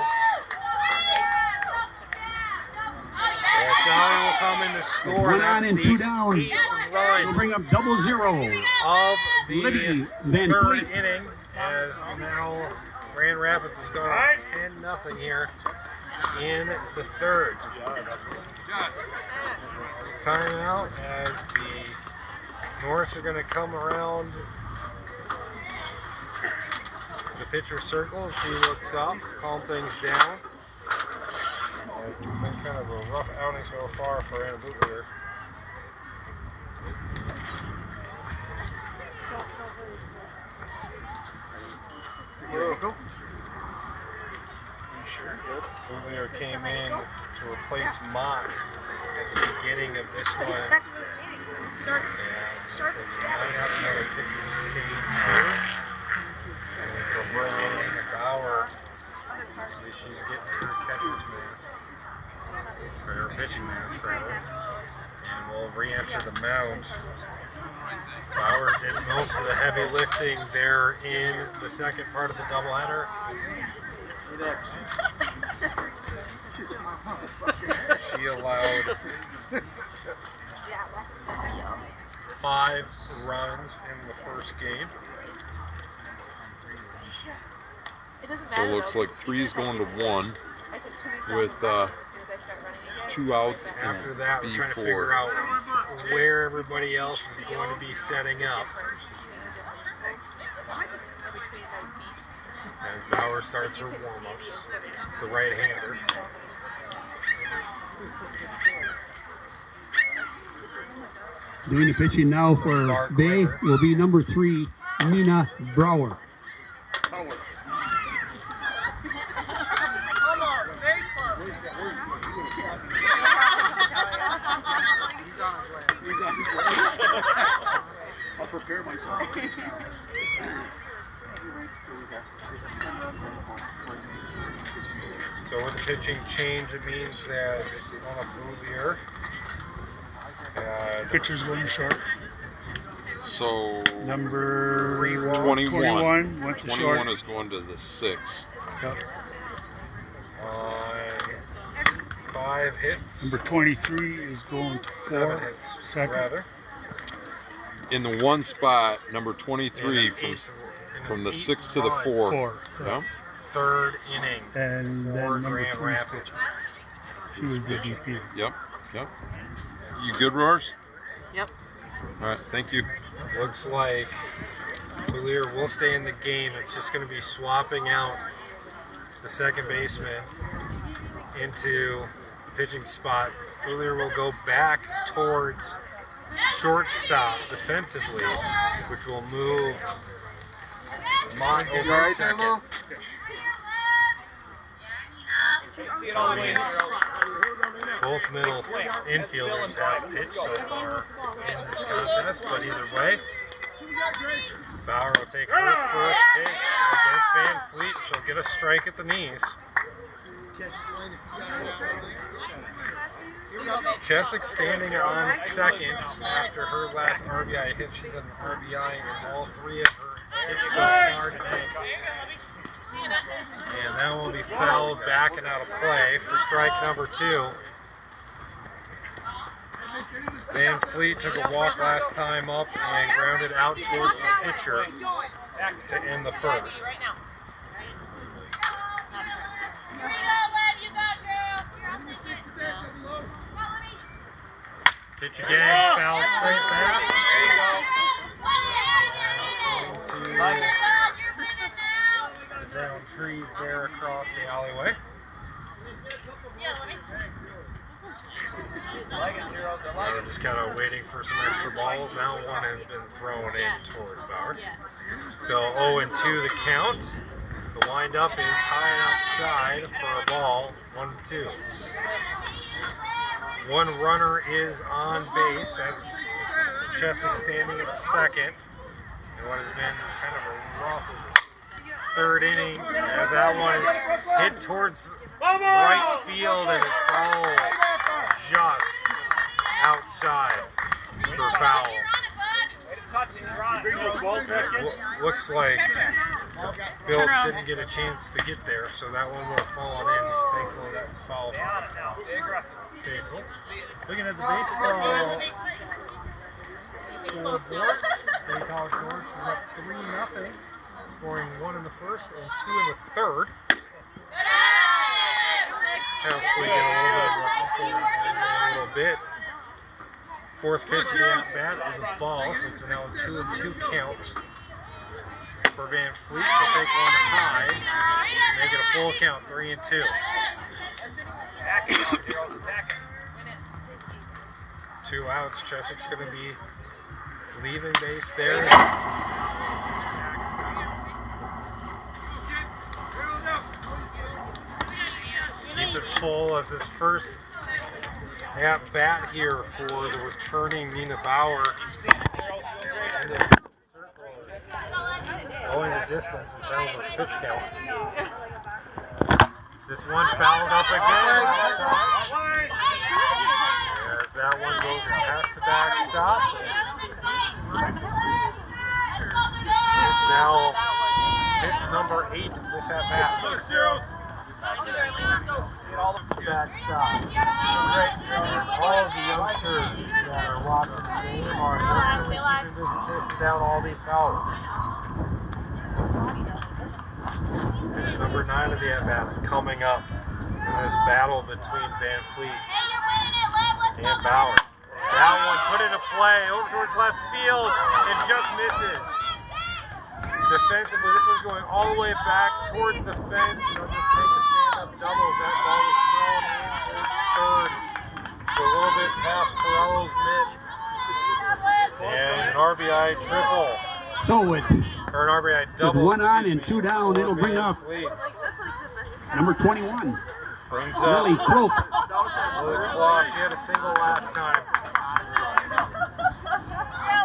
Speaker 1: And Sally will come in to score.
Speaker 2: 1 on and 2 down.
Speaker 1: 8th run
Speaker 2: It'll bring up 0-0.
Speaker 1: of the
Speaker 2: Libby Van
Speaker 1: third
Speaker 2: Fleet.
Speaker 1: inning, as now Grand Rapids has gone up 10-0 here in the third. Timeout as the Norths are going to come around the pitcher circle and see what's up, calm things down. It's been kind of a rough outing so far for Anna Bootler. Bootler came in to replace Mott at the beginning of this one. And so we might have another pitcher's change here. And for bringing Bauer, she's getting her catcher's mask. Or her pitching mask, rather. And we'll re-enter the mound. Bauer did most of the heavy lifting there in the second part of the doubleheader. She allowed 5 runs in the first game.
Speaker 7: So it looks like 3 is going to 1 with 2 outs
Speaker 1: After
Speaker 7: and
Speaker 1: that, we're trying to figure
Speaker 7: B4.
Speaker 1: out where everybody else is going to be setting up. As Bauer starts her warm-ups, the right-hander.
Speaker 2: Doing the pitching now for Bay will be number 3, Nina Brower.
Speaker 5: Almost, very close.
Speaker 3: He's on his way. I'll prepare myself.
Speaker 1: So with the pitching change, it means that on a Bouvier,
Speaker 6: Pitcher's going short.
Speaker 7: So
Speaker 6: Number
Speaker 7: 21
Speaker 6: went to
Speaker 7: 21
Speaker 6: short.
Speaker 7: is going to the 6.
Speaker 6: Yep.
Speaker 1: on 5 hits,
Speaker 6: Number 23 is going to
Speaker 1: 7
Speaker 6: 4.
Speaker 1: hits,
Speaker 6: Second.
Speaker 1: rather.
Speaker 7: In the 1 spot, number 23
Speaker 1: In an
Speaker 7: from the
Speaker 1: eighth
Speaker 7: 6 to the
Speaker 1: run.
Speaker 7: 4.
Speaker 6: 4.
Speaker 7: Yeah.
Speaker 1: Third inning
Speaker 6: And
Speaker 1: for
Speaker 6: then number
Speaker 1: Grand
Speaker 6: 3 is
Speaker 1: Rapids.
Speaker 6: pitching. She was the DP.
Speaker 7: Yep. Yep. You good, Roars?
Speaker 5: Yep.
Speaker 7: All right. Thank you.
Speaker 1: Looks like Bouvier will stay in the game. It's just going to be swapping out the second baseman into the pitching spot. Bouvier will go back towards shortstop defensively, which will move Mott over to second.
Speaker 4: See it all the way in there.
Speaker 1: Both middle infielders have pitched so far in this contest, but either way, Bauer will take her first pitch against Van Fleet. She'll get a strike at the knees. Chesick standing on second after her last RBI hit. She's an RBI in all 3 of her hits so far today. And that will be fouled back and out of play for strike number 2. Van Fleet took a walk last time up and grounded out towards the pitcher to end the first. Pitch again, foul straight back. Into down trees there across the alleyway. We're just kind of waiting for some extra balls. Now one has been thrown in towards Bauer. So 0-2 the count. The windup is high and outside for a ball, 1-2. One runner is on base. That's Chesick standing at second. And what has been kind of a rough third inning as that one is hit towards right field and it falls just outside for foul. Looks like Phillips didn't get a chance to get there, so that one would have fallen in. So thankfully that was foul. Looking at the baseball scoreboard, Bay College North is up 3-0, scoring 1 in the first and 2 in the third. Hopefully get a little bit. Fourth pitch of the at-bat is a ball, so it's now a 2-2 count for Van Fleet. She'll take one high, make it a full count, 3-2. 2 outs. Chesick's going to be leaving base there. Keep it full as this first at bat here for the returning Nina Bauer. And the circle is going the distance in terms of pitch count. This one fouled up again. As that one goes past the backstop. It's now pitch number 8 of this at bat. Backstop. All of the youngsters that are watching the game are just chasing down all these fouls. Pitch number 9 of the at-bat coming up in this battle between Van Fleet and Bauer. That one put into play over towards left field and just misses. Defensively, this one's going all the way back towards the fence. They'll just take a stand-up double. That ball was thrown in towards third. So a little bit past Corello's mitt. And an RBI triple.
Speaker 2: So with
Speaker 1: RBI double.
Speaker 2: 1 on and 2 down, it'll bring up number 21.
Speaker 1: Brings
Speaker 2: Lily
Speaker 1: up
Speaker 2: Trope.
Speaker 1: Lily Klopp. She had a single last time.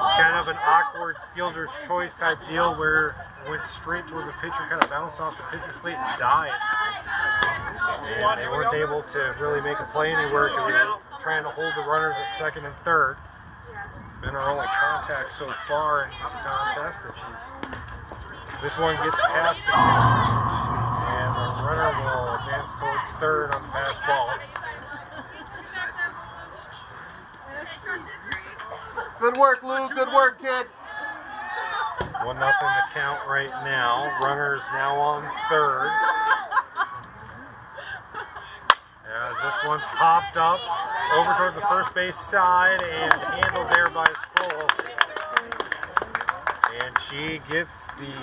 Speaker 1: It's kind of an awkward fielder's choice type deal where it went straight towards the pitcher, kind of bounced off the pitcher's plate and died. And they weren't able to really make a play anywhere because they were trying to hold the runners at second and third. It's been our only contact so far in this contest. And this one gets past the catcher, and the runner will advance towards third on the pass ball.
Speaker 3: Good work, Lou. Good work, kid.
Speaker 1: 1-0 the count right now. Runners now on third. As this one's popped up over towards the first base side and handled there by Sproul. And she gets the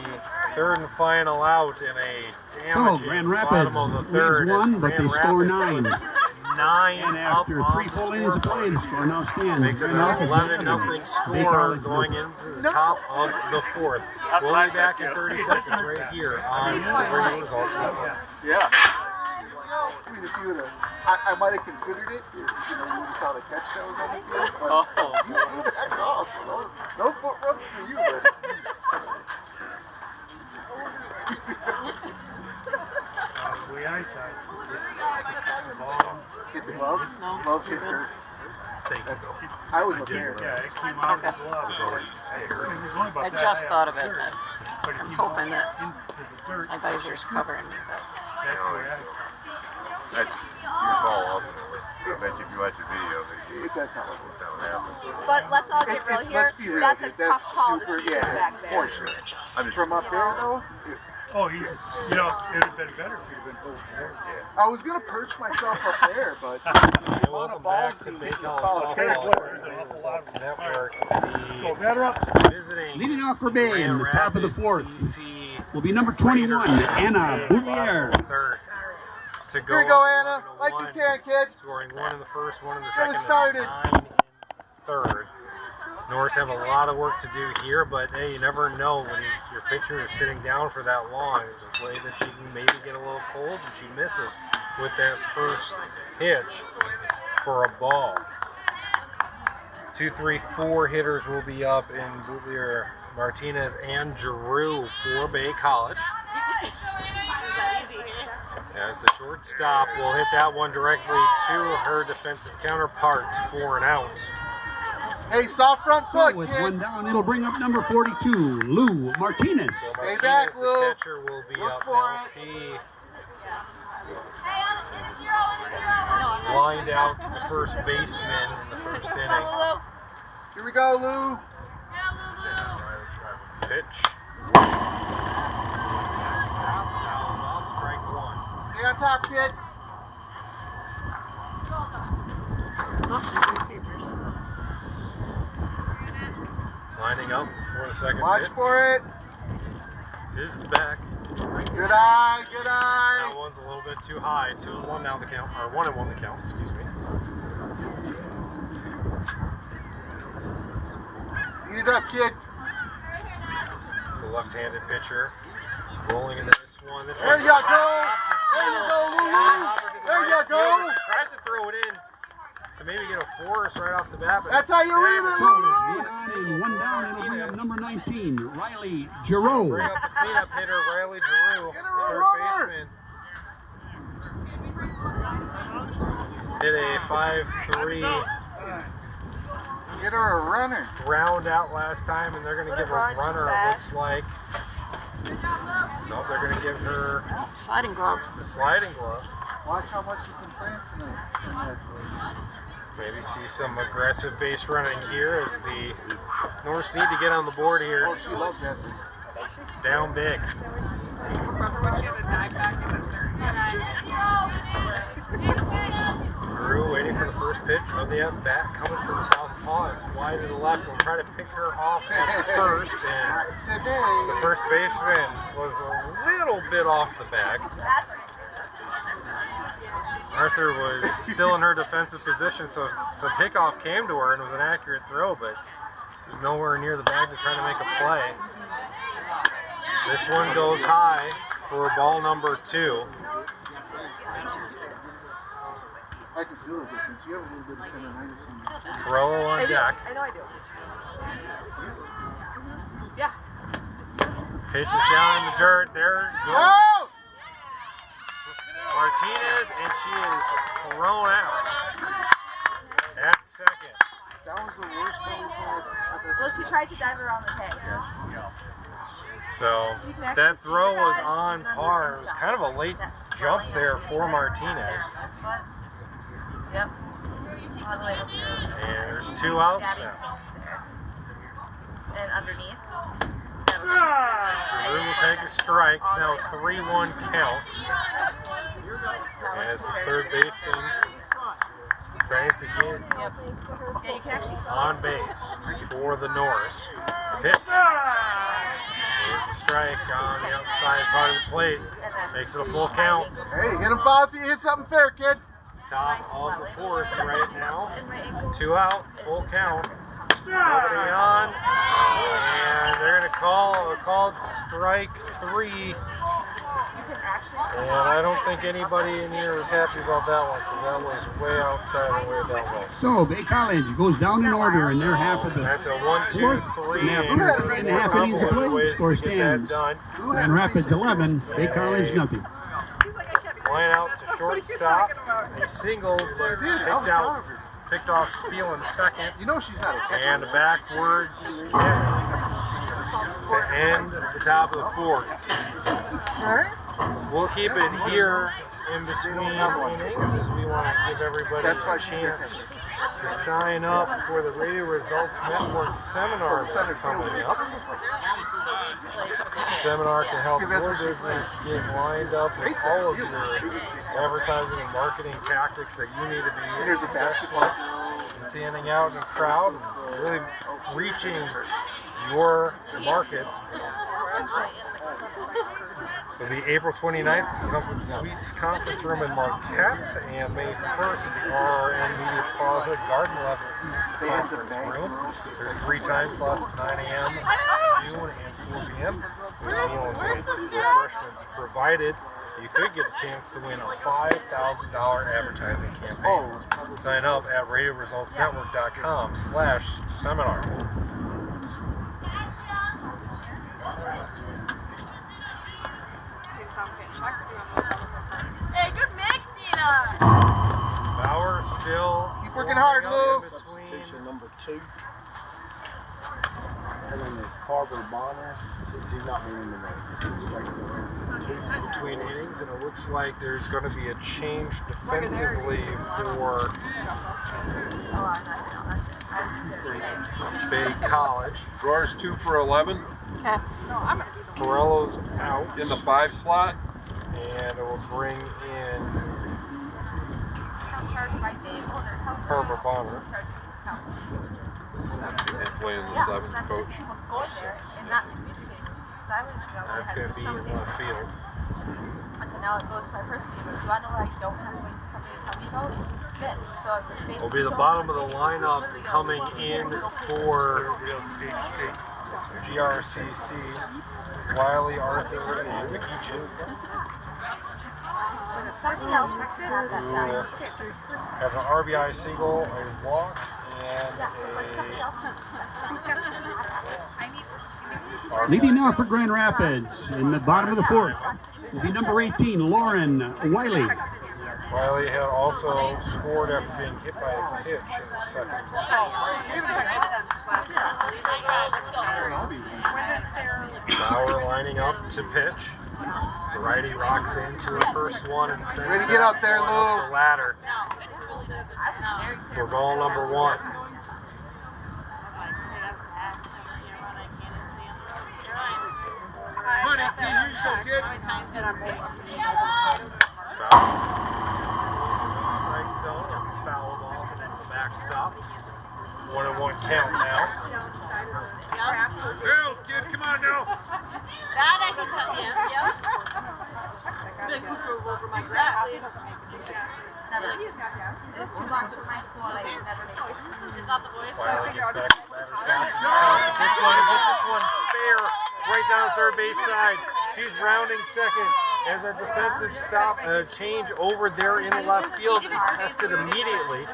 Speaker 1: third and final out in a damaging
Speaker 2: Grand Rapids
Speaker 1: bottom of the third.
Speaker 2: leads 1, but they score 9.
Speaker 1: 9
Speaker 2: And
Speaker 1: up
Speaker 2: after
Speaker 1: on
Speaker 2: 3
Speaker 1: the
Speaker 2: full innings of play, the score now stands.
Speaker 1: makes it an 11-0 score going into the top of the fourth. We'll be back in 30 seconds right here on the radio results.
Speaker 3: Yeah. I mean, if you would have, I might have considered it. You know, when you saw the catch that was on the field. But you threw the heck off. No foot rubs for you, buddy. Hit the glove? Glove hit her. I was looking at it.
Speaker 8: I just thought of it, but I'm hoping that my visor's covering me.
Speaker 9: That's your call, ultimately. I bet you if you watch the video,
Speaker 3: That's not what
Speaker 9: happens.
Speaker 5: But let's all get real here.
Speaker 3: Let's be real.
Speaker 5: That's a tough call to
Speaker 3: super,
Speaker 5: see back there.
Speaker 3: for sure. From up there, though,
Speaker 6: Oh, you know, it would have been better if you'd have been both there.
Speaker 3: I was gonna perch myself up there, but
Speaker 1: Welcome back to Bay College Softball Network. The visiting
Speaker 2: Leading off for Bay in the top of the fourth
Speaker 1: GRCC
Speaker 2: will be number 21, Anna Bouvier.
Speaker 1: Third. To go
Speaker 3: here you go, Anna. Like you
Speaker 1: one,
Speaker 3: can, kid.
Speaker 1: scoring 1 in the first, 1 in the
Speaker 3: Get
Speaker 1: second,
Speaker 3: it started.
Speaker 1: and 9 in third. Norse have a lot of work to do here, but hey, you never know when your pitcher is sitting down for that long. There's a play that she can maybe get a little cold, and she misses with that first pitch for a ball. 2, 3, 4 hitters will be up in Bouvier, Martinez, and Giroux for Bay College. As the shortstop will hit that one directly to her defensive counterpart for an out.
Speaker 3: Hey, soft front
Speaker 2: So
Speaker 3: foot,
Speaker 2: with
Speaker 3: kid.
Speaker 2: one down, it'll bring up number 42, Lou Martinez.
Speaker 1: So
Speaker 3: Stay
Speaker 1: Martinez,
Speaker 3: back,
Speaker 1: the
Speaker 3: Lou.
Speaker 1: catcher, will be
Speaker 3: Look
Speaker 1: up
Speaker 3: for
Speaker 1: now.
Speaker 3: it.
Speaker 1: She lined out to the first baseman in the first inning.
Speaker 3: Here we go, Lou.
Speaker 1: Pitch. Stop, fouled off, strike 1.
Speaker 3: Stay on top, kid.
Speaker 1: Lining up for the second
Speaker 3: Watch
Speaker 1: pitch.
Speaker 3: for it.
Speaker 1: Is back.
Speaker 3: Good eye, good eye.
Speaker 1: That one's a little bit too high. 2-1 now the count, or 1-1 the count, excuse me.
Speaker 3: Eat it up, kid.
Speaker 1: The left-handed pitcher rolling into this one. This
Speaker 3: There
Speaker 1: one's
Speaker 3: you go.
Speaker 1: high.
Speaker 3: There you go, Lou.
Speaker 1: Hopper to the
Speaker 3: There
Speaker 1: right
Speaker 3: you go.
Speaker 1: fielder. Tries to throw it in to maybe get a force right off the bat. But
Speaker 3: That's how you read it,
Speaker 2: So
Speaker 3: Lou.
Speaker 2: with one on and one down, it'll bring up number 19, Riley Giroux.
Speaker 1: Bring up the cleanup hitter, Riley Giroux,
Speaker 3: Get her a
Speaker 1: third
Speaker 3: runner.
Speaker 1: baseman. Hit a 5-3
Speaker 3: Get her a runner.
Speaker 1: ground out last time, and they're going to give a runner, it looks like. Nope, they're going to give her
Speaker 8: Sliding glove.
Speaker 1: the sliding glove.
Speaker 3: Watch how much you can prance tonight.
Speaker 1: Maybe see some aggressive base running here as the Norse need to get on the board here.
Speaker 3: Oh, she loves that.
Speaker 1: Down big. Drew waiting for the first pitch of the at-bat coming from the southpaw. It's wide to the left. We'll try to pick her off at first, and
Speaker 3: Today.
Speaker 1: the first baseman was a little bit off the bag. Arthur was still in her defensive position, so pickoff came to her and it was an accurate throw, but she was nowhere near the bag to try to make a play. This one goes high for ball number 2.
Speaker 3: I can feel the difference. You have a little bit of tendonitis in you.
Speaker 1: Corello on deck.
Speaker 5: I know I do. Yeah.
Speaker 1: Pitch is down in the dirt. There goes
Speaker 3: Oh!
Speaker 1: Martinez, and she is thrown out at second.
Speaker 3: That was the worst Billy's I've ever
Speaker 5: Well, she tried to dive around the tag.
Speaker 1: So that throw was on par. It was kind of a late jump there for Martinez.
Speaker 5: Yep. All the way up through.
Speaker 1: And there's 2 outs now.
Speaker 5: And underneath.
Speaker 1: Drew will take a strike. Now 3-1 count. As the third baseman tries to get
Speaker 5: Yeah, you can actually see
Speaker 1: on base for the Norse. Pitch. There's a strike on the outside part of the plate. Makes it a full count.
Speaker 3: Hey, hit him foul till you hit something fair, kid.
Speaker 1: Top of the fourth right now. 2 out, full count. Nobody on. And they're going to call a called strike 3. And I don't think anybody in here was happy about that one, because that was way outside and way down low.
Speaker 2: So Bay College goes down in order in their half of the
Speaker 1: That's a 1, 2, 3.
Speaker 2: and after 3.5 innings of play, score stands. Grand Rapids 11, Bay College nothing.
Speaker 1: Line out to shortstop. He singled, but picked off Steele in second.
Speaker 3: You know she's not a catcher.
Speaker 1: And a backwards hit to end the top of the fourth. We'll keep it here in between innings as we want to give everybody a chance to sign up for the Radio Results Network seminar that's coming up. Seminar can help your business get lined up with all of your advertising and marketing tactics that you need to be successful in standing out in a crowd and really reaching your market. It'll be April 29th at the Comfort Suites Conference Room in Marquette, and May 1st at the RRN Media Plaza Garden Level Conference Room. There's 3 time slots, 9 a.m., noon, and 4 p.m. With meal and refreshments provided. You could get a chance to win a $5,000 advertising campaign. Sign up at radioresultsnetwork.com/seminar.
Speaker 5: Hey, good mix, Nina!
Speaker 1: Bauer still
Speaker 3: keep working hard, Lou.
Speaker 10: Substitution number 2. And then there's Carver Bonner. He's not meaning the
Speaker 1: between innings, and it looks like there's going to be a change defensively for Bay College.
Speaker 7: Drawers 2 for 11.
Speaker 8: Okay.
Speaker 1: Morello's out
Speaker 7: in the 5 slot.
Speaker 1: And it will bring in Carver Bonner.
Speaker 7: And playing the 7th, coach.
Speaker 1: That's going to be in left field.
Speaker 5: Now it goes to my first game. If you want to know what I don't have to wait for somebody to tell me about this. So
Speaker 1: Will be the bottom of the lineup coming in for GRCC, Wiley, Arthur, and McEachin. Have an RBI single, a walk, and a...
Speaker 2: Leading now for Grand Rapids in the bottom of the 4th will be number 18, Lauren Wiley.
Speaker 1: Wiley had also scored after being hit by a pitch in the 2nd. Bauer lining up to pitch. The righty rocks into the first one and sends
Speaker 3: ready to get out there, Lou.
Speaker 1: The ladder for ball number 1.
Speaker 3: Money, here you go, kid.
Speaker 1: Strike zone. That's a foul ball from the backstop. 1-1 count now.
Speaker 3: Girls, kid, come on now.
Speaker 5: That I can tell you. Yep. Big control over my grass. It's too much for my school. It's not the voice.
Speaker 1: Wiley gets back to the batter's box. This one, gets this one fair right down the third base side. She's rounding second as a defensive stop, a change over there in left field is tested immediately.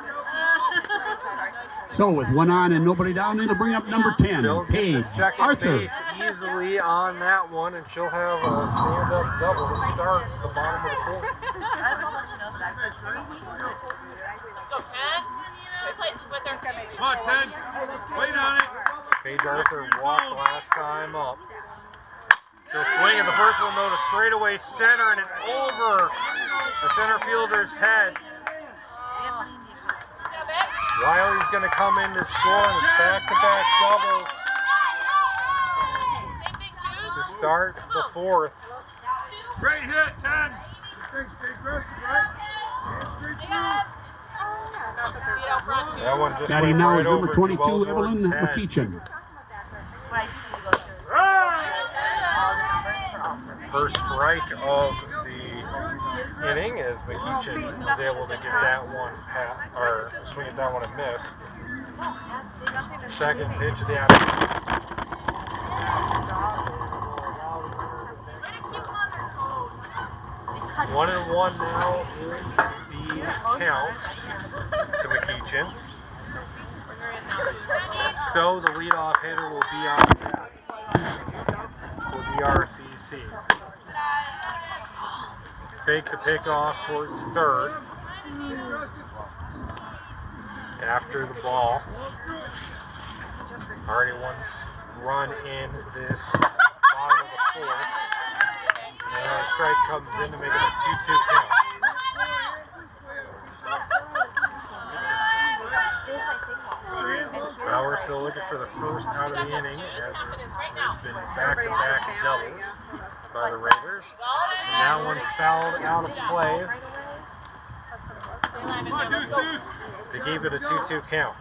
Speaker 2: So with 1 on and nobody down, it'll bring up number 10,
Speaker 1: She'll get
Speaker 2: Paige
Speaker 1: to second
Speaker 2: Arthur.
Speaker 1: base easily on that one, and she'll have a stand-up double to start the bottom of the 4th.
Speaker 5: Let's go, 10. Replaces with her.
Speaker 3: Come on, 10. Wait on it.
Speaker 1: Paige Arthur walked last time up. She'll swing at the first one, though, to straightaway center, and it's over the center fielder's head. Wiley's going to come in to score, and it's back-to-back doubles to start the 4th.
Speaker 3: Great hit, 10. Stay aggressive, right?
Speaker 1: That one just
Speaker 2: Batting
Speaker 1: went
Speaker 2: now
Speaker 1: right
Speaker 2: is number
Speaker 1: over
Speaker 2: 22,
Speaker 1: Joelle
Speaker 2: Evelyn
Speaker 1: Jordan's head.
Speaker 2: McEachin.
Speaker 1: First strike of the inning as McEachin was able to get that one or swing at that one and miss. Second pitch of the afternoon. 1-1 now is the count to McEachin. Stowe, the leadoff hitter, will be on deck for GRCC. Fake the pickoff towards third. After the ball. Already one run in this bottom of the 4th. And a strike comes in to make it a 2-2 count. Bauer still go looking for the first out of the inning, as there's been back-to-back doubles by the Raiders. And that one's fouled out of play to keep it a 2-2 count.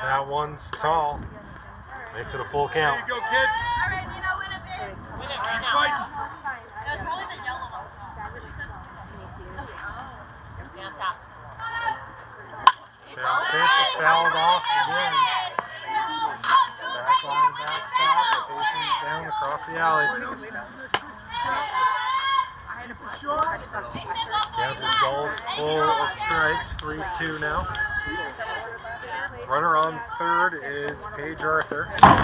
Speaker 1: That one's tall. Makes it a full count.
Speaker 6: There you go, kid.
Speaker 5: Win it right now. That was probably the yellow one. On top.
Speaker 1: Pitch is fouled off again. Backline backstop. Rotation down across the alley. Kansas goals full of strikes. 3-2 now. Runner on third is Paige Arthur. Stay at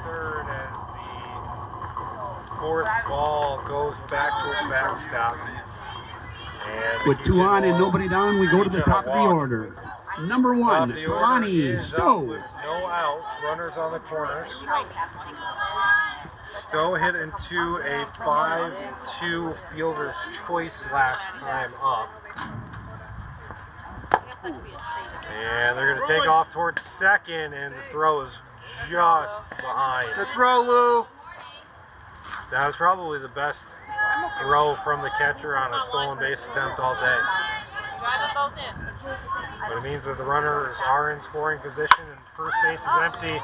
Speaker 1: third as the fourth ball goes back towards backstop. And
Speaker 2: with 2 on and nobody down, we go to the top of the order. Number 1, Kalani Stowe.
Speaker 1: With no outs, runners on the corners. Stowe hit into a 5-2 fielder's choice last time up. And they're going to take off towards second, and the throw is just behind.
Speaker 3: Good throw, Lou.
Speaker 1: That was probably the best throw from the catcher on a stolen base attempt all day. But it means that the runners are in scoring position, and first base is empty,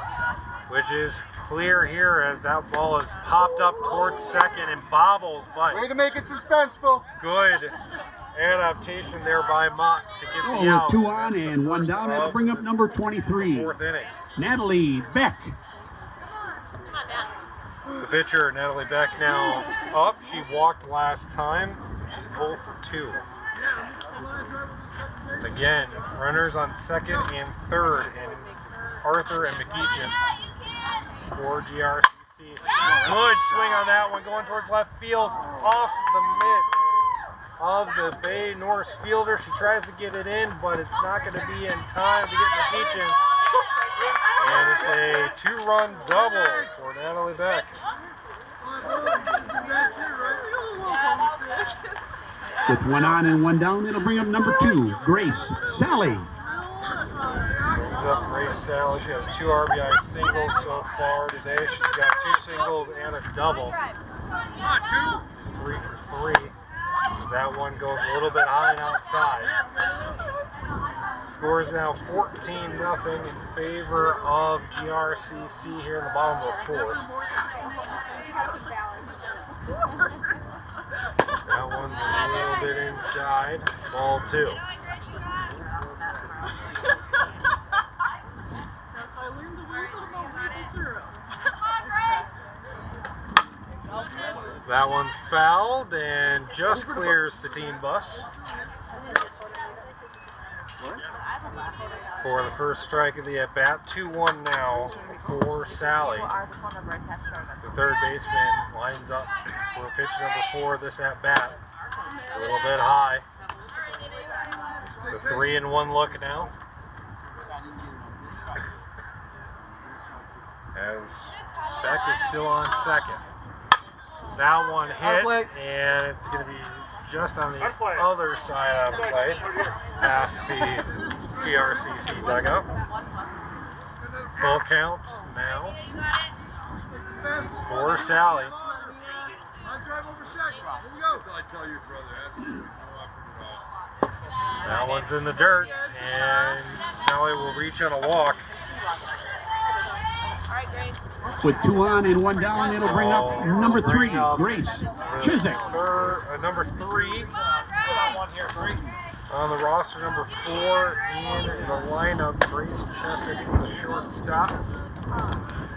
Speaker 1: which is clear here as that ball is popped up towards second and bobbled. But
Speaker 3: way to make it suspenseful.
Speaker 1: Good adaptation there by Mott to get the out.
Speaker 2: With 2 on and 1 down, that'll bring up number 23,
Speaker 1: fourth inning.
Speaker 2: Natalie Beck.
Speaker 1: The pitcher, Natalie Beck, now up. She walked last time. She's 0 for 2. Again, runners on second and third, and Arthur and McEachin for GRCC. Good swing on that one, going towards left field, off the mitt of the Bay Norse fielder. She tries to get it in, but it's not going to be in time to get McEachin. And it's a 2-run double for Natalie Beck.
Speaker 2: With 1 on and 1 down, it'll bring up number 2, Grace Sally.
Speaker 1: Brings up Grace Sally. She has 2 RBI singles so far today. She's got 2 singles and a double. She's 3 for 3. That one goes a little bit high and outside. Score is now 14-0 in favor of GRCC here in the bottom of the 4th. That one's a little bit inside. Ball 2. That one's fouled and just clears the team bus for the first strike of the at-bat. 2-1 now for Sally. The third baseman lines up for pitch number 4 this at-bat. A little bit high. It's a 3-1 look now. As Beck is still on second. That one hit, and it's going to be just on the other side of the plate, past the GRCC dugout. Full count now for Sally. That one's in the dirt, and Sally will reach on a walk.
Speaker 2: With 2 on and 1 down, it'll bring up number 3, Grace Chiswick.
Speaker 1: Number 3 on the roster, number 4 in the lineup, Grace Chiswick, the shortstop.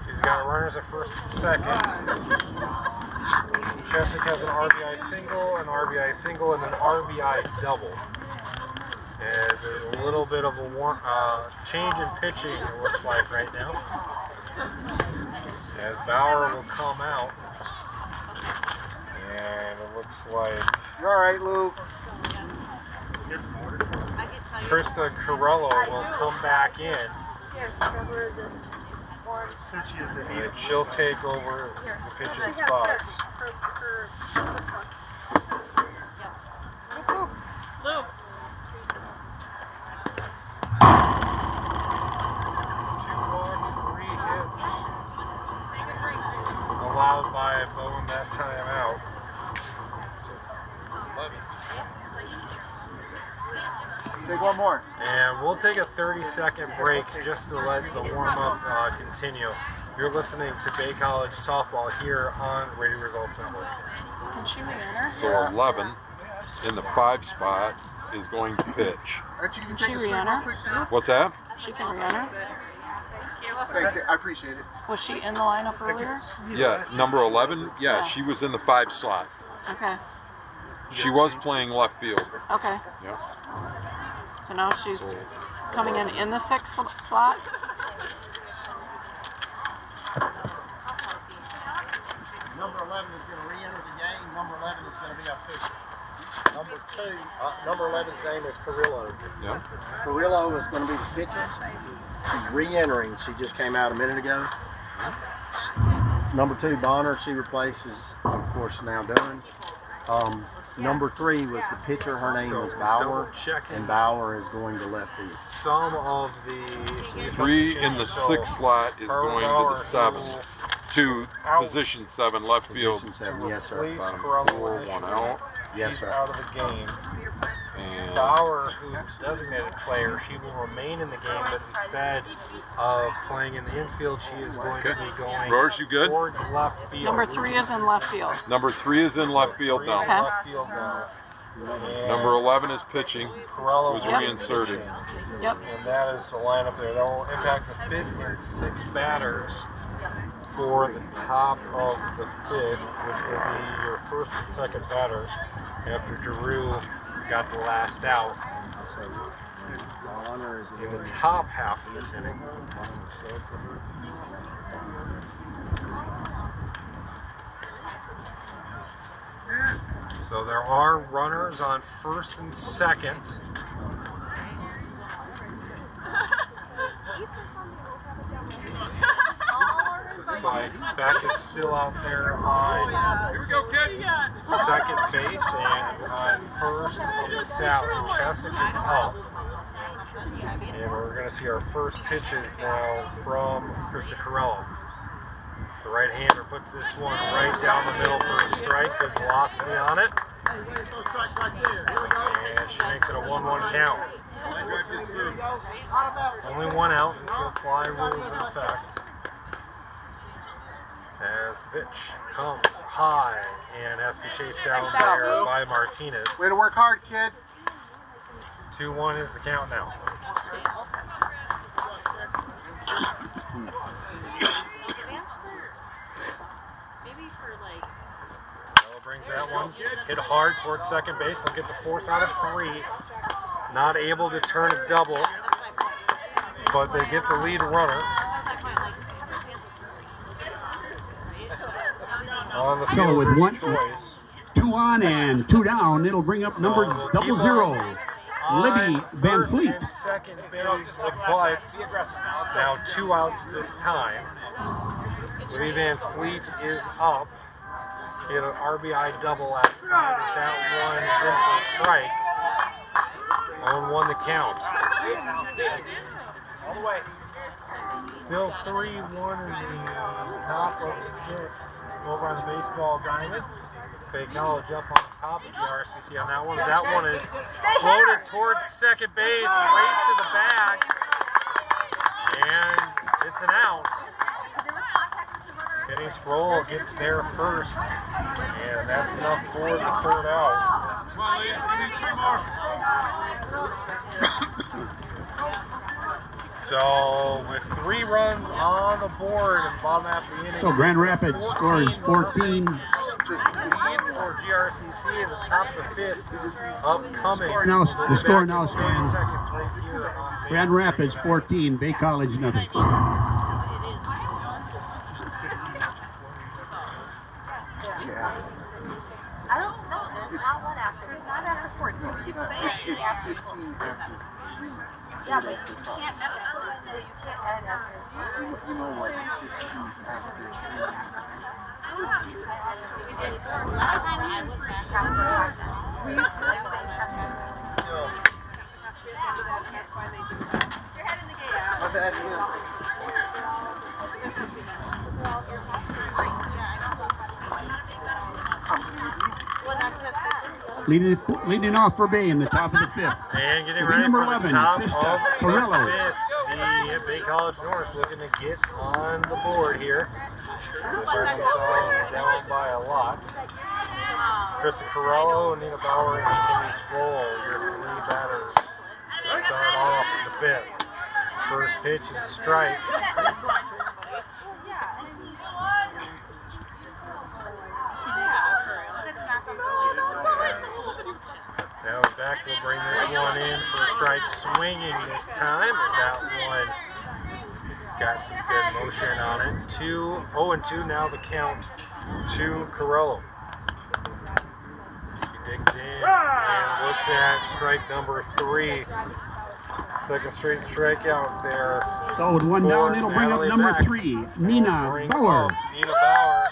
Speaker 1: She's got runners at first and second. Chiswick has an RBI single, an RBI single, and an RBI double. As there's a little bit of a change in pitching, it looks like right now. As Bauer will come out, and it looks like
Speaker 3: you're all right, Lou.
Speaker 1: Krista Corello will come back in. And she'll take over the pitching spots.
Speaker 8: Luke.
Speaker 1: 2 walks, 3 hits. Allowed by Bowen that timeout.
Speaker 3: Take one more.
Speaker 1: And we'll take a 30-second break just to let the warm-up continue. You're listening to Bay College Softball here on Radio Results Network.
Speaker 8: Can she re-enter?
Speaker 7: So 11 in the 5 spot is going to pitch.
Speaker 8: Can she re-enter?
Speaker 7: What's that?
Speaker 8: She can re-enter?
Speaker 3: Thanks, I appreciate it.
Speaker 8: Was she in the lineup earlier?
Speaker 7: Yeah, number 11. Yeah, she was in the 5 slot.
Speaker 8: Okay.
Speaker 7: She was playing left field.
Speaker 8: Okay.
Speaker 7: Yeah.
Speaker 8: So now she's coming in the 6th slot.
Speaker 10: Number 11 is going to re-enter the game. Number 11 is going to be our pitcher. Number 11's name is Carrillo.
Speaker 7: Yeah.
Speaker 10: Carrillo is going to be the pitcher. She's re-entering. She just came out a minute ago. Number 2, Bonner, she replaces, of course, now done. Number 3 was the pitcher. Her name is Bauer, and Bauer is going to left field.
Speaker 1: Some of the
Speaker 7: 3 in the 6th slot is going to the 7th. To position 7, left field.
Speaker 10: Position 7, yes, sir.
Speaker 7: 4, 1 out.
Speaker 10: Yes,
Speaker 1: She's
Speaker 10: sir.
Speaker 1: out of the game.
Speaker 7: And
Speaker 1: Bauer, who's designated player, she will remain in the game, but instead of playing in the infield, she is going to be going
Speaker 7: Rose, you good?
Speaker 1: towards left field.
Speaker 8: Number 3 is in left field.
Speaker 7: Number 3 is in left field now.
Speaker 8: Okay.
Speaker 1: Left field now. And
Speaker 7: Number 11 is pitching.
Speaker 1: Corella
Speaker 7: Was
Speaker 1: will be
Speaker 7: reinserted.
Speaker 1: pitching.
Speaker 8: Yep.
Speaker 1: And that is the lineup there. That will impact the 5th and 6th batters for the top of the 5th, which will be your 1st and 2nd batters after Giroux got the last out in the top half of this inning. So there are runners on 1st and 2nd. Looks like Beck is still out there on
Speaker 7: Here we go, kid.
Speaker 1: 2nd base, and on 1st is Sally. Chesick is up. And we're going to see our first pitches now from Krista Carello. The right-hander puts this one right down the middle for a strike. Good velocity on it. And she makes it a 1-1 count. Only 1 out, and field fly rule is in effect. As the pitch comes high and has to be chased down there by Martinez.
Speaker 3: Way to work hard, kid.
Speaker 1: 2-1 is the count now. Bella brings that one. Hit hard towards 2nd base. They'll get the force out of 3. Not able to turn a double, but they get the lead runner. On the
Speaker 2: So
Speaker 1: field
Speaker 2: with
Speaker 1: first choice.
Speaker 2: 2 on and 2 down, it'll bring up number
Speaker 1: we'll
Speaker 2: 00, Libby Van Fleet.
Speaker 1: And 2nd base, but now 2 outs this time. Libby Van Fleet is up. He had an RBI double last time. As that one is in for a strike. 0-1 the count. All the way. Still 3-1 in the top of the 6th. Over on the baseball diamond. Bay College up on top of GRCC on that one. That one is floated towards 2nd base, race to the bag, and it's an out. Kenny Sproul gets there first, and that's enough for the 3rd out. So with 3 runs on the board and bottom half of the inning.
Speaker 2: So Grand Rapids scores 14.
Speaker 1: Lead for GRCC in the top of the 5th. Upcoming.
Speaker 2: Now the score now
Speaker 1: stands
Speaker 2: stands
Speaker 1: right here on
Speaker 2: Grand Rapids 14, Bay College nothing.
Speaker 3: Yeah.
Speaker 5: I don't know. It's not one after. It's not after 14. Keep saying
Speaker 3: It's 15 after 3.
Speaker 5: Yeah, but you can't edit. You can't edit after.
Speaker 3: You know, like 15 after.
Speaker 5: Last time I was back after we used to do that. That's why they do that. You're heading the gate out.
Speaker 3: My bad, yeah.
Speaker 2: Leading off for Bay in the top of the fifth.
Speaker 1: And getting
Speaker 2: Will be
Speaker 1: ready
Speaker 2: number
Speaker 1: for
Speaker 2: 11,
Speaker 1: the top
Speaker 2: Vista
Speaker 1: of the
Speaker 2: Carello.
Speaker 1: fifth. The Bay College North looking to get on the board here. This Arkansas is down by a lot. Krista Carello, Nina Bauer, and Kimmy Sproul, your three batters to start off the fifth. First pitch is a strike. Now back will bring this one in for a strike, swinging this time as that one got some good motion on it. 0-2 now the count to Carello. She digs in and looks at strike number 3. Second straight strikeout there.
Speaker 2: So with one down, it'll bring up number 3, Nina Bauer.
Speaker 1: Nina Bauer.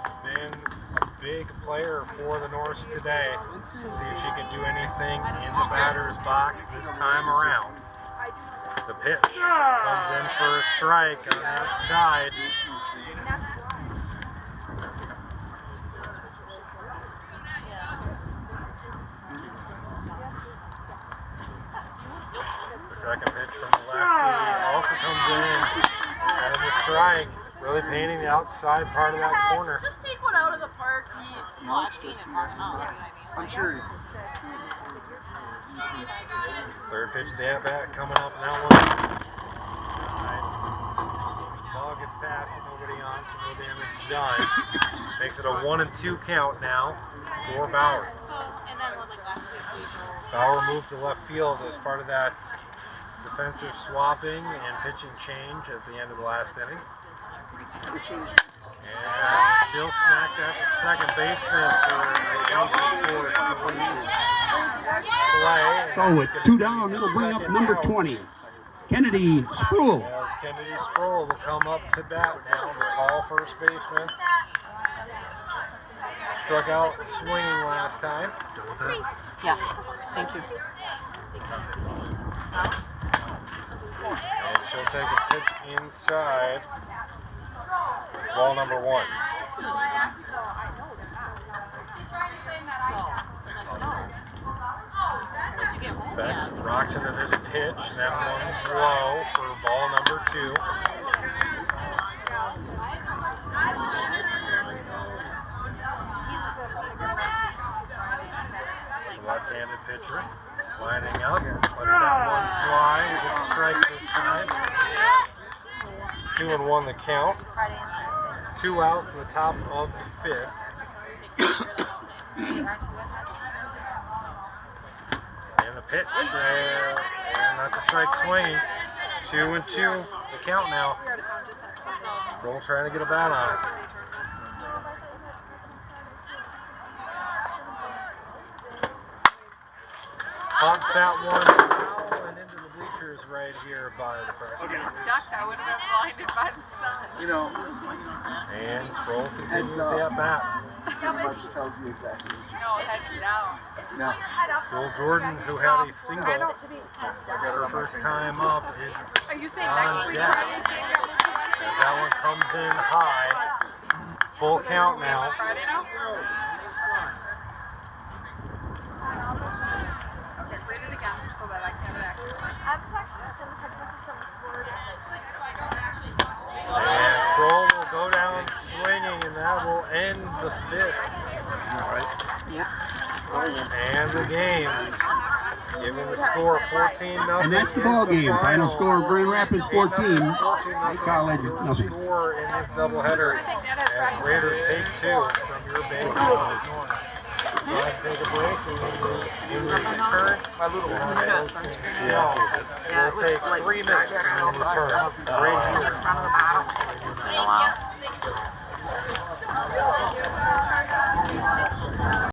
Speaker 1: She's been a big player for the Norse today. Let's see if she can do anything in the batter's box this time around. The pitch comes in for a strike on that side. The second pitch from the lefty also comes in as a strike, really painting the outside part of that corner.
Speaker 5: Just take one out of the park.
Speaker 3: I'm sure.
Speaker 1: Third pitch of the at-bat coming up, and that one side. Ball gets past with nobody on, so no damage done. Makes it a 1-2 count now for Bauer. Bauer moved to left field as part of that defensive swapping and pitching change at the end of the last inning. And she'll smack that to second baseman for a 4-3 play.
Speaker 2: So with 2 down, it'll bring up number 20, Kennedy Sproul.
Speaker 1: As Kennedy Sproul will come up to bat now, the tall first baseman. Struck out swinging last time.
Speaker 8: Yeah, thank you.
Speaker 1: And she'll take a pitch inside. Ball number 1. Beck rocks into this pitch. That one's low for ball number 2. The left-handed pitcher lining up. Lets that one fly. Gets a strike this time. 2-1 the count. 2 outs in the top of the 5th. And the pitch, and that's a strike swinging. 2-2 the count now. Sproul trying to get a bat on it. Pops that one foul and into the bleachers right here by the press box.
Speaker 5: I would have been blinded by the sun.
Speaker 3: You know,
Speaker 1: And Sproul continues the at-bat.
Speaker 3: pretty much tells you exactly what you
Speaker 5: No, head down.
Speaker 3: Now,
Speaker 1: Joel Jordan, who had a single, got her first time up, is
Speaker 5: Are you saying
Speaker 1: on
Speaker 5: next week
Speaker 1: deck.
Speaker 5: Friday's game got moved to Wednesday?
Speaker 1: As that one comes in high. Full count now.
Speaker 5: Friday now? Okay, read it again so that I can react.
Speaker 1: And Sproul will go down swinging, and that will end the 5th. And the game. Giving the score 14-0.
Speaker 2: And that's the ball game. Final score: Grand Rapids 14, Bay College nothing.
Speaker 1: Score in this doubleheader as Raiders take 2 from your Bay College North. Go ahead and take a break, and when we return, my little one says, we'll take 3 minutes and then return right here.